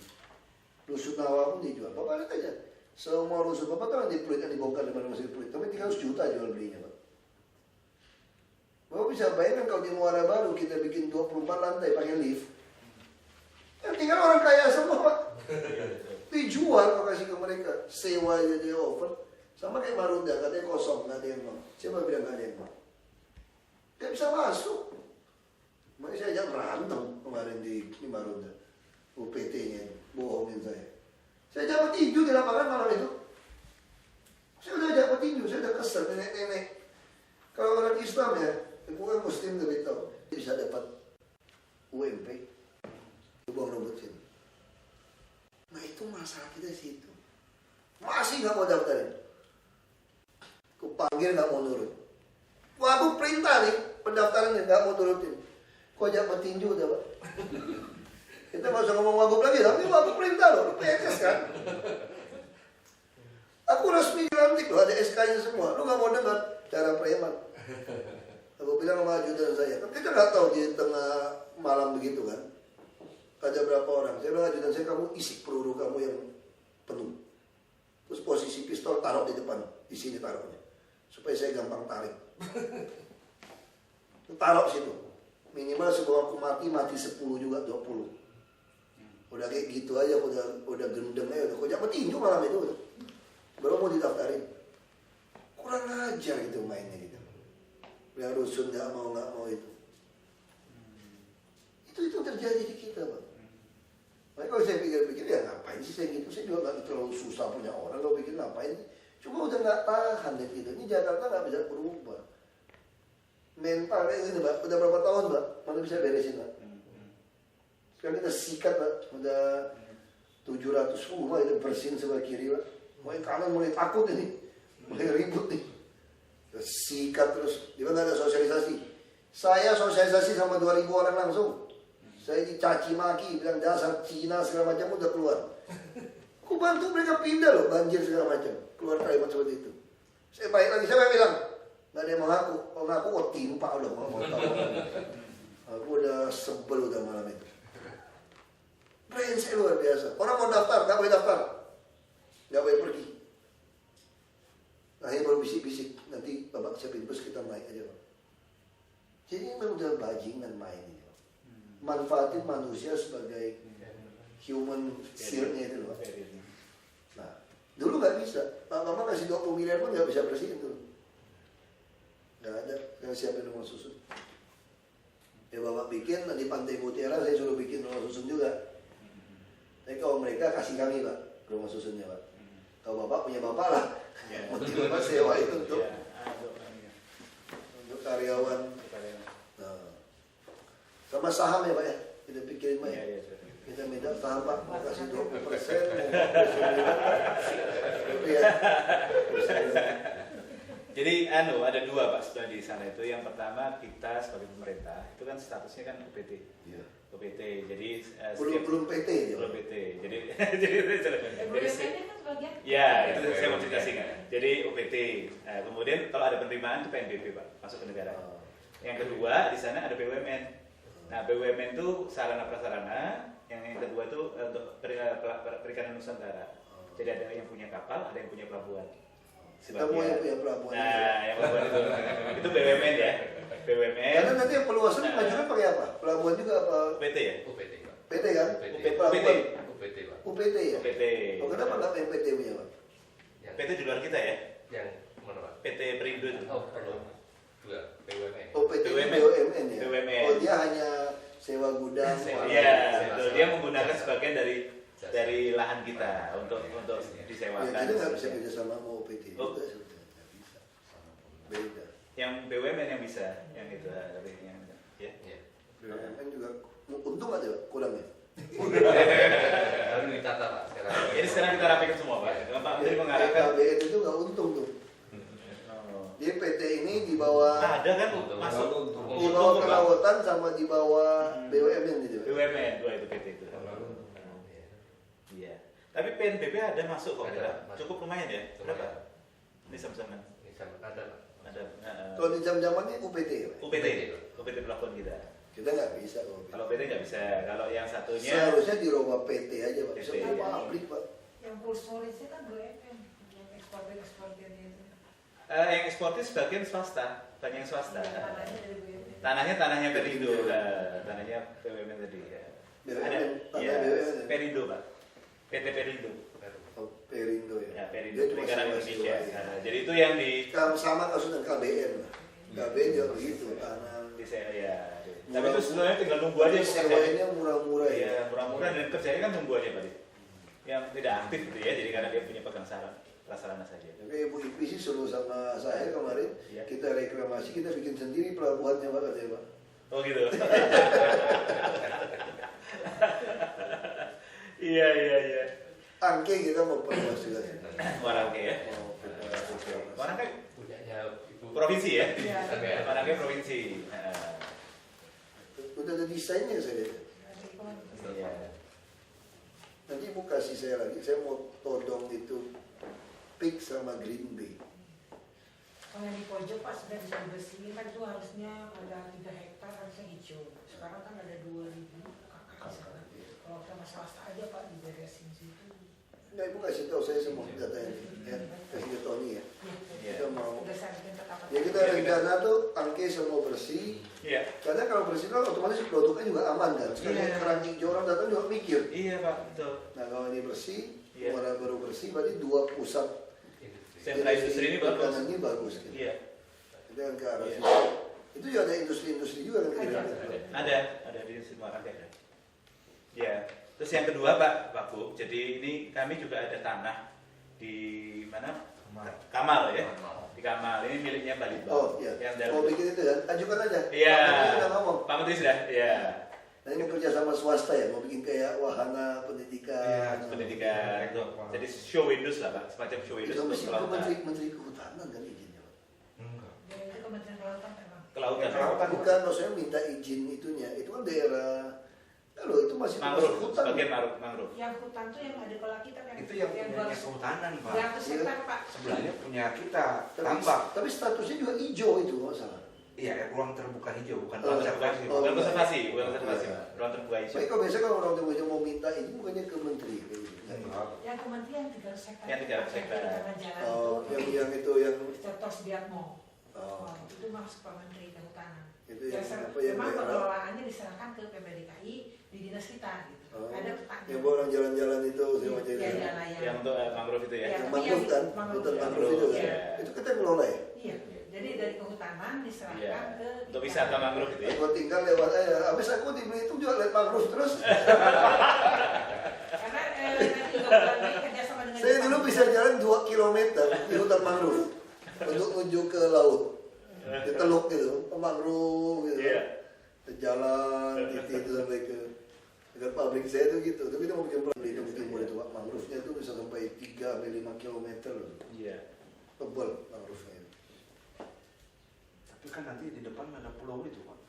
Rusunawa pun dijual. Bapak lihat aja, semua rusun Bapak kan di Pluit yang dibongkar di mana masih Pluit, tapi 300 juta jual belinya Pak. Bapak bisa bayangkan kalau di Muara Baru kita bikin 24 lantai pakai lift, yang tinggal orang kaya semua Pak. Dijual kalau kasih ke mereka, sewa aja dia over. Sama kayak Marunda, katanya kosong, nggak ada yang mau. Siapa bilang nggak ada yang mau? Nggak bisa masuk. Makanya saya ajak berantem kemarin di Marunda. UPT-nya bohongin saya. Saya ajak petinju di lapangan malam itu. Saya udah ajak petinju, saya udah kesel nenek-nenek. Kalau orang Islam ya, bukan Muslim lebih tahu. Bisa dapat UMP, buang rumput sini. Nah itu masalah kita di situ. Masih nggak mau daftarin. Kupanggil nggak mau nurut. Waduh perintah nih pendaftaran nggak mau turutin. Kok ajak petinju udah Pak. Kita nggak usah ngomong wagub lagi, tapi wagub perintah loh, PNS kan. Aku resmi dilantik loh, ada SK SK-nya semua. Lu nggak mau dengar cara preman. Aku bilang sama ajudan saya, kan kita nggak tahu di tengah malam begitu kan. Ada berapa orang? Saya bilang ajudan saya, kamu isi peluru kamu yang penuh. Terus posisi pistol taruh di depan, di sini taruhnya, supaya saya gampang tarik. Taruh situ. Minimal sebelum aku mati 10 juga 20. Udah kayak gitu aja, udah gendeng aja, udah kojak petinju malam itu. Baru mau didaftarin. Kurang ajar gitu mainnya gitu. Yang rusun nggak mau itu. Itu terjadi di kita, Bang. Makanya kalau saya pikir-pikir, ya ngapain sih saya gitu? Saya juga nggak terlalu susah punya orang. Kalau pikir ngapain? Cuma udah nggak tahan deh gitu. Ini Jakarta nggak bisa berubah. Mental kayak gini, Mbak. Udah berapa tahun, Mbak? Mana bisa beresin, Mbak? Sekarang kita sikat, Mbak. Udah 700 rumah itu bersin sebelah kiri, Mbak. Mulai kanan mulai takut ini. Mulai ribut nih. Sikat terus. Dia nggak ada sosialisasi. Saya sosialisasi sama 2000 orang langsung. Saya dicaci maki, bilang dasar Cina segala macam, udah keluar. Aku bantu mereka pindah loh, banjir segala macam. Keluar kalimat seperti itu. Saya balik lagi, saya bilang, nggak ada yang mengaku. Kalau ngaku, timpa loh. Aku udah sebel udah malam itu. Brengsek luar biasa. Orang mau daftar, nggak boleh daftar. Nggak boleh pergi. Akhirnya baru bisik-bisik. Nanti babak siapin bus, kita naik aja, Pak. Jadi memang udah bajingan main ini. Manfaatin manusia sebagai human shield-nya itu loh. Nah, dulu nggak bisa. Mama kasih 20 miliar pun nggak bisa bersihin tuh. Nggak ada yang siapin rumah susun. Ya bapak bikin di Pantai Mutiara, saya suruh bikin rumah susun juga. Tapi kalau mereka kasih kami, Pak, rumah susunnya, Pak. Kalau bapak punya bapak lah, motif bapak sewa itu untuk karyawan. Nah, sama saham ya, Pak ya, kita pikirin, Pak ya. Kita minta saham, Pak, mau kasih 20%, Jadi ada dua, Pak, sebenarnya di sana itu. Yang pertama, kita sebagai pemerintah itu kan statusnya kan UPT. Iya. UPT. Jadi belum PT ya. Belum PT. Jadi ya, itu saya mau cerita singkat. Jadi UPT. Kemudian kalau ada penerimaan itu PNBP, Pak, masuk ke negara. Yang kedua, di sana ada BUMN. Nah, BUMN itu sarana prasarana. Yang kedua itu untuk perikanan Nusantara. Jadi ada yang punya kapal, ada yang punya pelabuhan. Kita mau yang punya pelabuhan. Nah, yang pelabuhan itu BUMN ya. BUMN. Karena nanti yang peluasan majunya pakai apa? Pelabuhan juga apa? UPT ya? UPT, Pak. PT kan? UPT. UPT, Pak. UPT ya? UPT. Oh, kenapa nggak yang PT punya, Pak? PT di luar kita ya? Yang mana, Pak? PT Perindo itu. Oh, perlu. Dua, BUMN. Oh, PT BUMN. BUMN ya? BUMN. Oh, dia hanya sewa gudang. Iya, betul. Dia menggunakan sebagian dari lahan kita untuk disewakan. Ya, jadi nggak bisa beda sama mau PT juga sebetulnya. Nggak bisa. Beda. Yang BUMN yang bisa, yang itu tapi yang ya. BUMN juga untung aja kurangnya. Harus ditata, Pak. Jadi sekarang kita rapikan semua, Pak. Pak Menteri mengarahkan. KBN itu nggak untung tuh. Dia PT ini di bawah. Ada kan masuk Di bawah kelautan sama di bawah BUMN gitu. BUMN dua itu PT itu. Iya. Tapi PNBP ada masuk kok, cukup lumayan ya. Berapa? Ini sama-sama. Ada, Pak. Ada. Kalau di jam-jamannya UPT ya? UPT pelabuhan kita. Kita nggak bisa kalau PT nggak bisa. Kalau yang satunya seharusnya diroba PT aja, Pak. PT, Semua ya. pabrik, Pak. Yang full storage kan BUMN, yang eksportir itu. Yang eksportir sebagian swasta, banyak yang swasta. Tanahnya Perindo, tanahnya BUMN tadi. Ya. Ada, ya, Perindo, Pak. PT Perindo. Oh, Perindo ya. Ya, Perindo Perikanan Indonesia. Jadi itu yang di sama kasus dengan KBN. KBN juga begitu, tanah. Ya. Tapi itu sebenarnya tinggal nunggu aja. Sewanya murah-murah ya. Ya, murah-murah dan kerjanya kan nunggu aja, Pak. Yang tidak aktif gitu ya, jadi karena dia punya pegang prasarana saja. Oke, Ibu Ipi sih suruh sama saya kemarin, ya. kita reklamasi, kita bikin sendiri pelabuhannya, Pak, katanya, Pak. Oh gitu. Iya. Angke kita mau perluas juga. Warangke ya. Warangke Punyanya Ibu. provinsi ya. Iya. Warangke provinsi. Udah ada desainnya saya lihat. Iya. Nanti Ibu kasih saya lagi, saya mau todong itu Pig sama Green Bay. hijau Pak sudah bisa dibersihin kan itu harusnya pada 3 hektar harusnya hijau. Sekarang kan ada 2.000 kakak di sana. Kalau kita masalah aja Pak diberesin situ. Nah, Ibu kasih tahu saya semua data ini, ya. Kasih ke Tony ya. Kita mau. Ya kita rencana tuh tangki semua bersih. Iya. Karena kalau bersih kan otomatis produknya juga aman kan. Sekali keran hijau orang datang juga mikir. Iya Pak, betul. Nah kalau ini bersih, muara baru bersih, berarti 2 pusat sentra industri ini bagus. Ini bagus. Gitu. Iya. Itu yang ke arah situ. Itu juga ada industri-industri juga kan kira-kira. Ada di semua ada. Ya. Terus yang kedua Pak Bu, jadi ini kami juga ada tanah di mana? Kamal ya. Di Kamal ini miliknya Bali. Oh iya. Mau bikin itu kan? Ajukan aja. Iya. Pak Menteri sudah. Iya. Nah ini kerja sama swasta ya, mau bikin kayak wahana pendidikan. Iya, pendidikan. Jadi show Windows lah Pak, semacam show Windows. Itu mesti menteri kehutanan kan izinnya Pak? Enggak. Itu Kementerian Kelautan memang. Kelautan. Bukan, maksudnya minta izin itunya. Itu kan daerah. Kalau itu masih mangrove, hutan. bagian mangrove. Yang hutan tuh yang ada pola kita kan. Itu yang punya kehutanan Pak. 200 hektar Pak. Sebelahnya punya kita tambak. Tapi statusnya juga hijau itu masalah. Iya, ruang terbuka hijau, bukan Konservasi, bukan konservasi, ruang terbuka hijau. Baik, kalau biasanya kalau orang terbuka mau minta ini bukannya ke menteri. Yang kementerian 300 hektar. Yang 300 hektar. Oh, yang itu yang. Contoh Sediatmo. Oh. Itu masuk Pak Menteri Kehutanan. Itu yang memang pengelolaannya diserahkan ke PPDKI di dinas kita gitu. Oh. Ada petani. Yang orang jalan-jalan itu sama jadi. Yang untuk mangrove itu ya. Yang mangrove kan, hutan mangrove itu kan. Itu kita kelola ya. Iya. Jadi dari kehutanan diserahkan ke untuk wisata mangrove itu ya. Aku tinggal lewat aja. Habis aku di Belitung juga lihat mangrove terus. Karena nanti juga kami kerjasama dengan. Saya dulu bisa jalan 2 km di hutan mangrove untuk menuju ke laut. Di teluk gitu, mangrove gitu. Iya. Jalan itu sampai ke dekat pabrik saya tuh gitu. Tapi kita mau bikin Belitung Timur itu Pak, mangrove-nya itu bisa sampai 3-5 km loh. Iya. Tebal mangrove-nya. Tapi kan nanti di depan ada pulau itu Pak.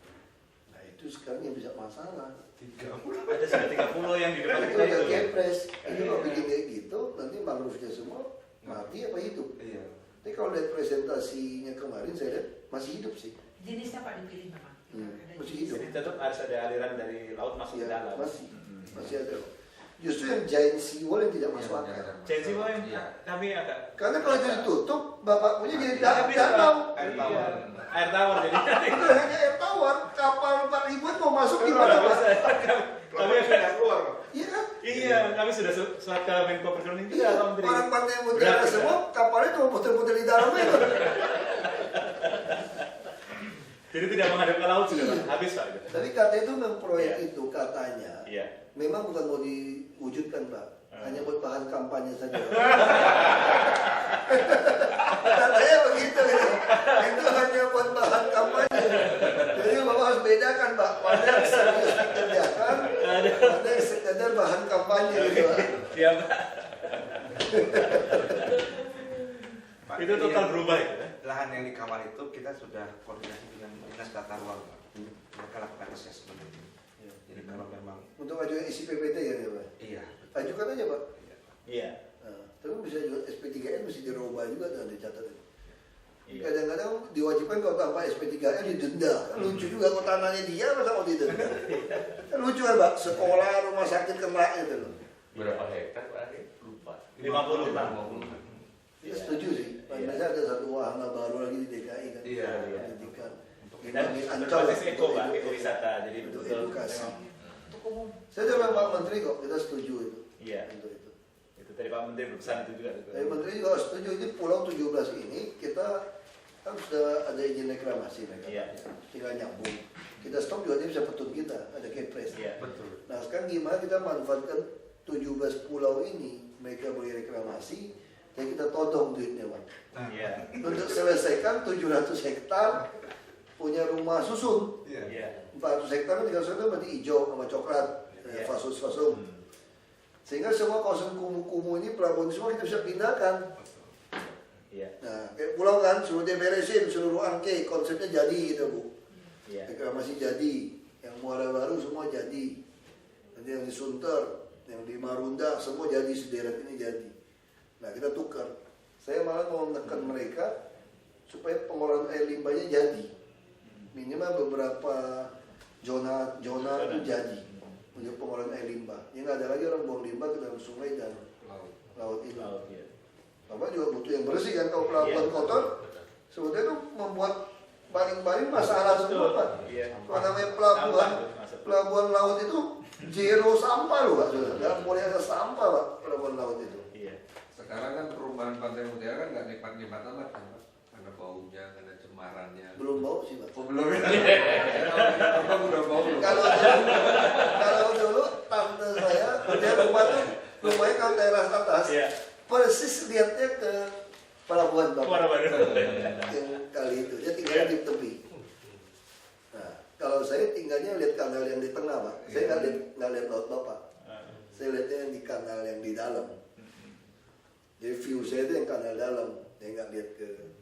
Nah itu sekarang yang bisa masalah. 30. Ada sudah 30 yang di depan Itu kita agak itu. kepres. Ini kalau bikin kayak gitu, nanti mangrove-nya semua mati apa hidup? Iya. Tapi kalau lihat presentasinya kemarin saya lihat masih hidup sih. Jenisnya Pak dipilih memang. Masih hidup. Jadi tetap harus ada aliran dari laut masuk ke Ya, dalam. masih ada. Justru yang giant seawall yang tidak masuk akal. Jadi kami agak. Karena kalau itu ditutup, bapak punya jadi Tapi danau. Air tawar. Air tawar jadi. Udah hanya air tawar, kapal 4.000 mau masuk gimana Pak? Kami tidak keluar. Iya kan? Iya, kami sudah surat ke Menko Perekonomian juga Iya, Pak Menteri. orang pantai Mutiara semua, kapalnya cuma putar-putar di dalam itu. Jadi tidak menghadap ke laut sudah Pak, habis Pak. Tapi katanya itu memang proyek itu katanya, Iya. memang bukan mau diwujudkan Pak, hanya buat bahan kampanye saja. Katanya begitu ya. Itu hanya buat bahan kampanye. Jadi Bapak harus bedakan Pak, mana yang serius dikerjakan, mana yang sekedar bahan kampanye gitu Pak. Iya Pak. Pak, Itu total berubah ya. Lahan yang di Kamal itu kita sudah koordinasi dengan dinas tata ruang Pak. Mereka lakukan assessment itu. Jadi kalau memang Untuk ajukan isi PPT ya Pak? iya. Ajukan aja Pak. Iya. Nah, tapi bisa juga SP3N mesti dirubah juga dan dicatat. Iya. Kadang-kadang diwajibkan kalau tanpa SP3N didenda. Kan lucu juga kalau tanahnya dia masa mau didenda. Kan lucu kan Pak, sekolah, rumah sakit kena gitu loh. Berapa hektar Pak Ari? Lupa. 50 Pak. Ya, setuju sih. Biasanya ada satu wahana baru lagi di DKI kan. Iya, iya. Pendidikan. Dan berbasis eko Pak, eko-wisata. Jadi Untuk betul edukasi. Untuk umum. Saya juga bilang Pak Menteri kok, kita setuju itu. Iya. Untuk itu. Itu tadi Pak Menteri berpesan itu juga. Tapi Menteri juga setuju, ini pulau 17 ini kita kan sudah ada izin reklamasi mereka. Iya. Tinggal nyambung. Kita stop juga dia bisa petun kita, ada kepres. Iya. Betul. Nah sekarang gimana kita manfaatkan 17 pulau ini, mereka boleh reklamasi, dan kita todong duitnya Pak. Iya. Untuk selesaikan 700 hektar punya rumah susun. Iya. 400 hektar 300 hektar berarti hijau sama coklat, Iya. fasus-fasum. Sehingga semua kawasan kumuh-kumuh ini pelabuhan semua kita bisa pindahkan. Iya. Nah, kayak pulau kan, suruh dia beresin seluruh angke, konsepnya jadi gitu Bu. Iya. Reklamasi jadi, yang Muara Baru semua jadi. Nanti yang di Sunter, yang di Marunda, semua jadi, sederet ini jadi. Nah, kita tukar. Saya malah mau menekan mereka supaya pengolahan air limbahnya jadi. Minimal beberapa zona itu jadi untuk pengolahan air limbah. Ini nggak ada lagi orang buang limbah ke dalam sungai dan laut itu. Bapak juga butuh yang bersih kan, kalau pelabuhan kotor, sebetulnya itu membuat baling-baling masalah semua Pak. Kalau namanya pelabuhan laut itu zero sampah loh Pak, nggak boleh ada sampah Pak, pelabuhan laut itu. Sekarang kan perumahan Pantai Mutiara kan nggak nikmat-nikmat amat kan Pak, karena baunya, karena cemarannya. Belum bau sih Pak. Oh belum ya? Abang udah bau loh. Kalau dulu tante saya dia rumahnya kalau teras atas, persis lihatnya ke pelabuhan Bapak. Yang kali itu dia tinggalnya di tepi. Nah, kalau saya tinggalnya lihat kanal yang di tengah Pak. Saya nggak lihat laut Bapak. Saya lihatnya yang di kanal yang di dalam. Jadi view saya itu yang kanal dalam, saya nggak lihat ke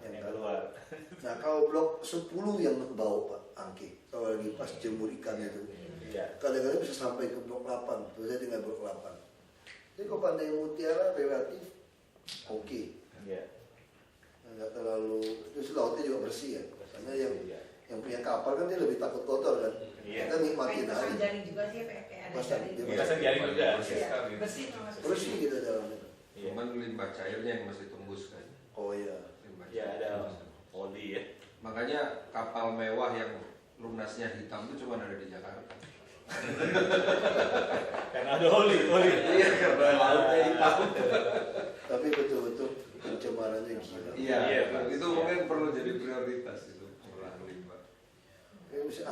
yang keluar. Nah kalau blok 10 yang bau Pak Angki, kalau lagi pas jemur ikan itu, kadang-kadang bisa sampai ke blok 8, terus saya tinggal blok 8. Jadi kalau Pantai Mutiara relatif oke. Nggak terlalu, terus lautnya juga bersih ya, karena yang punya kapal kan dia lebih takut kotor kan, kita nikmatin aja. Pasang jaring juga sih Pasang jaring juga. Bersih gitu dalamnya. Cuman limbah cairnya yang masih tembus kan. Oh iya. Ya ada oli ya. Makanya kapal mewah yang lunasnya hitam itu cuma ada di Jakarta. Karena ada oli. Iya, karena lautnya hitam. Tapi betul-betul pencemarannya gila. Iya, itu mungkin perlu jadi prioritas itu pengelolaan limbah.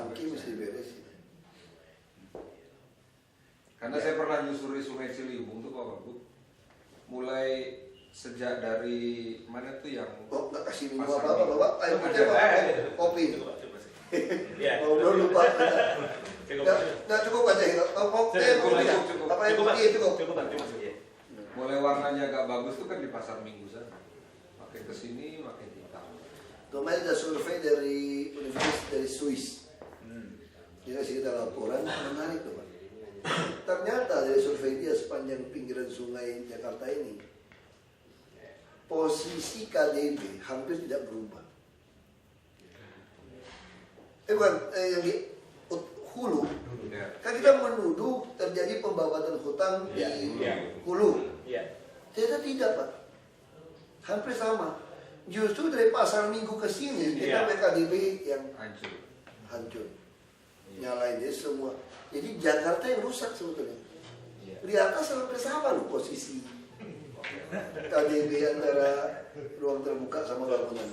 Angki mesti beres. Karena saya pernah nyusuri Sungai Ciliwung tuh Pak Bu. Mulai sejak dari mana tuh yang nggak kasih minum apa Bapak? Air putih apa? Kopi. Belum lupa. Nggak cukup aja. Cukup. Apa air putih cukup. Mulai warnanya agak bagus tuh kan di pasar Minggu sana. Makin kesini makin hitam. Kemarin ada survei dari Universitas dari Swiss. Dia kasih kita laporan menarik tuh Pak. Ternyata dari survei dia sepanjang pinggiran sungai Jakarta ini, posisi KDB hampir tidak berubah. Yang di hulu, kan kita menuduh terjadi pembabatan hutan di hulu. Ternyata tidak Pak, hampir sama. Justru dari pasar Minggu ke sini kita PKDB yang hancur. Nyalain dia semua. Jadi Jakarta yang rusak sebetulnya. Di atas hampir sama loh posisi KDB antara ruang terbuka sama bangunan.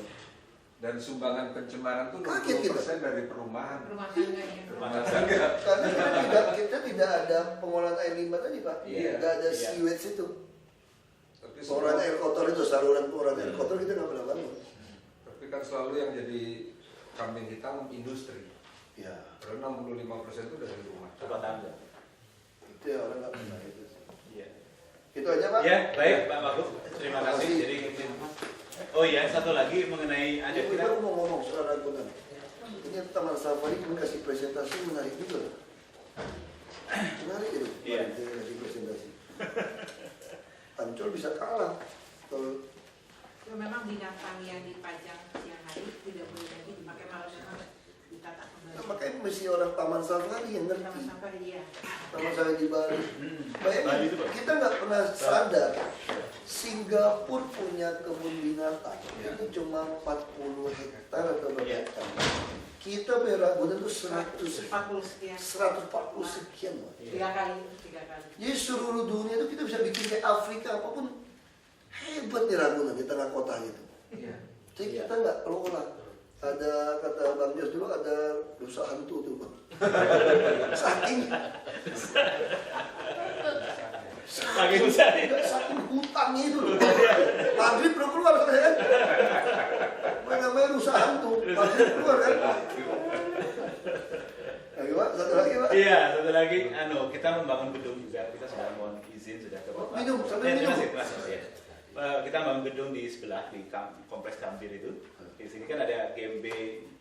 Dan sumbangan pencemaran tuh 20% dari perumahan. Rumah tangga. Karena kita tidak ada pengolahan air limbah tadi Pak. Nggak ada sewage itu. Pengolahan air kotor itu, saluran pengolahan air kotor kita nggak pernah bangun. Tapi kan selalu yang jadi kambing hitam industri. Karena 65% itu dari rumah tangga. Itu ya orang nggak pernah itu. Itu aja Pak. Ya baik Pak Makhluk, terima kasih. Jadi oh iya satu lagi mengenai ada kita mau ngomong soal Ragunan. Ini Taman Safari kami kasih presentasi menarik juga. Menarik itu. Kasih presentasi. Ancol bisa kalah. Kalau memang binatang yang dipajang siang hari tidak boleh lagi dipakai malam ditata kembali. Makanya mesti orang Taman Safari yang ngerti. Taman Safari Taman Safari di Bali. Bayangin, kita nggak pernah sadar Singapura punya kebun binatang itu cuma 40 hektar atau berapa hektar. Kita Ragunan itu 140 sekian. 3 kali. Jadi seluruh dunia itu kita bisa bikin kayak Afrika apapun. Hebat nih Ragunan di tengah kota gitu. Jadi kita nggak kelola. Ada kata Bang Jos dulu ada rusa hantu tuh Bang. Saking hutangnya itu loh. Maghrib belum keluar kan? Namanya rusa hantu. Maghrib keluar kan? Lagi Pak, satu lagi Pak. Iya, satu lagi. Kita membangun gedung juga. Kita sudah mohon izin sudah ke Bapak. Minum, sambil minum. Kita bangun gedung di sebelah di kompleks Gambir itu. Di sini kan ada GMB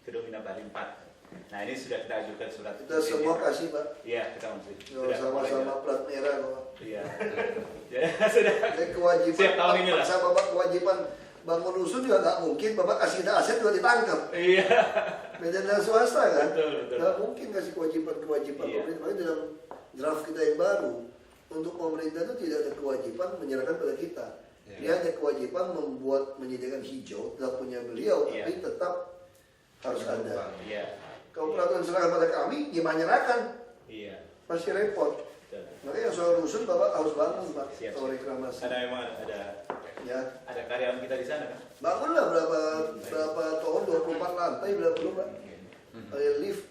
Gedung Bina Bali 4. Nah ini sudah kita ajukan surat. Kita semua kasih Pak. Iya kita masih. Sama-sama plat merah Pak. Iya. Ya sudah. Kewajiban. Siap tahun ini lah. Sama Bapak kewajiban bangun rusun juga nggak mungkin bapak kasih kita aset juga ditangkap. Iya. Beda dengan swasta kan, Betul. nggak mungkin kasih kewajiban Iya. pemerintah. Makanya dalam draft kita yang baru, untuk pemerintah itu tidak ada kewajiban menyerahkan pada kita. Iya. Dia ada kewajiban menyediakan hijau, tidak punya beliau, Iya. tapi tetap harus ada. Iya. Kalau peraturan serahkan pada kami, gimana nyerahkan? Iya. Pasti repot. Betul. Makanya soal rusun bapak harus bangun pak, Siap. soal reklamasi. Karena memang Ya, ada karyawan kita di sana kan. bangunlah berapa tahun 24 lantai berapa dulu pak? Kayak lift,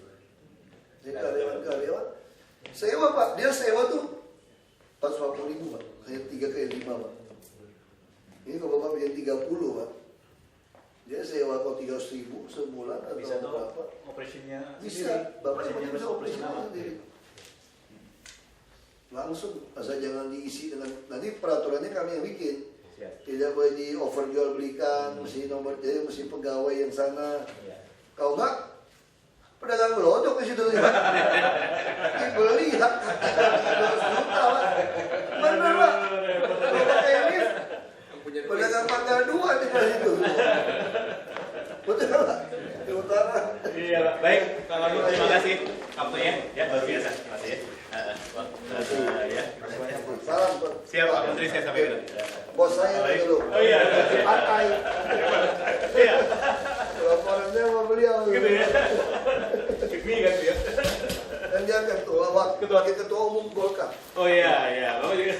jadi karyawan. Sewa pak, dia sewa tuh 450.000 pak, kayak 3 kayak 5 pak. Ini kalau bapak punya 30 pak, dia sewa kok 300.000 sebulan atau Bisa tuh berapa? operasinya Bisa, bapak Operasinya bisa operasional. sendiri. Langsung, asal jangan diisi dengan, nanti peraturannya kami yang bikin. Siap. Tidak boleh di overjual belikan, mesti nomor jadi mesti pegawai yang sana. Iya. Kalau enggak, pedagang gelodok di situ. Dibeli hak 200 juta pak. Bener pak. Kalau pakai lift, pedagang panggal 2 di situ. Betul pak. Di utara. Iya, Pak. Baik, kalau gitu terima kasih waktunya. Ya, luar biasa. Terima kasih ya. Ya. Salam Pak. Siap, Pak Menteri, saya sampaikan. Bos saya dulu. Oh iya. Partai. Iya. Laporannya sama beliau. Gitu ya. Ini kan dia. Dan dia ketua umum Golkar. Oh iya, iya. Bapak juga.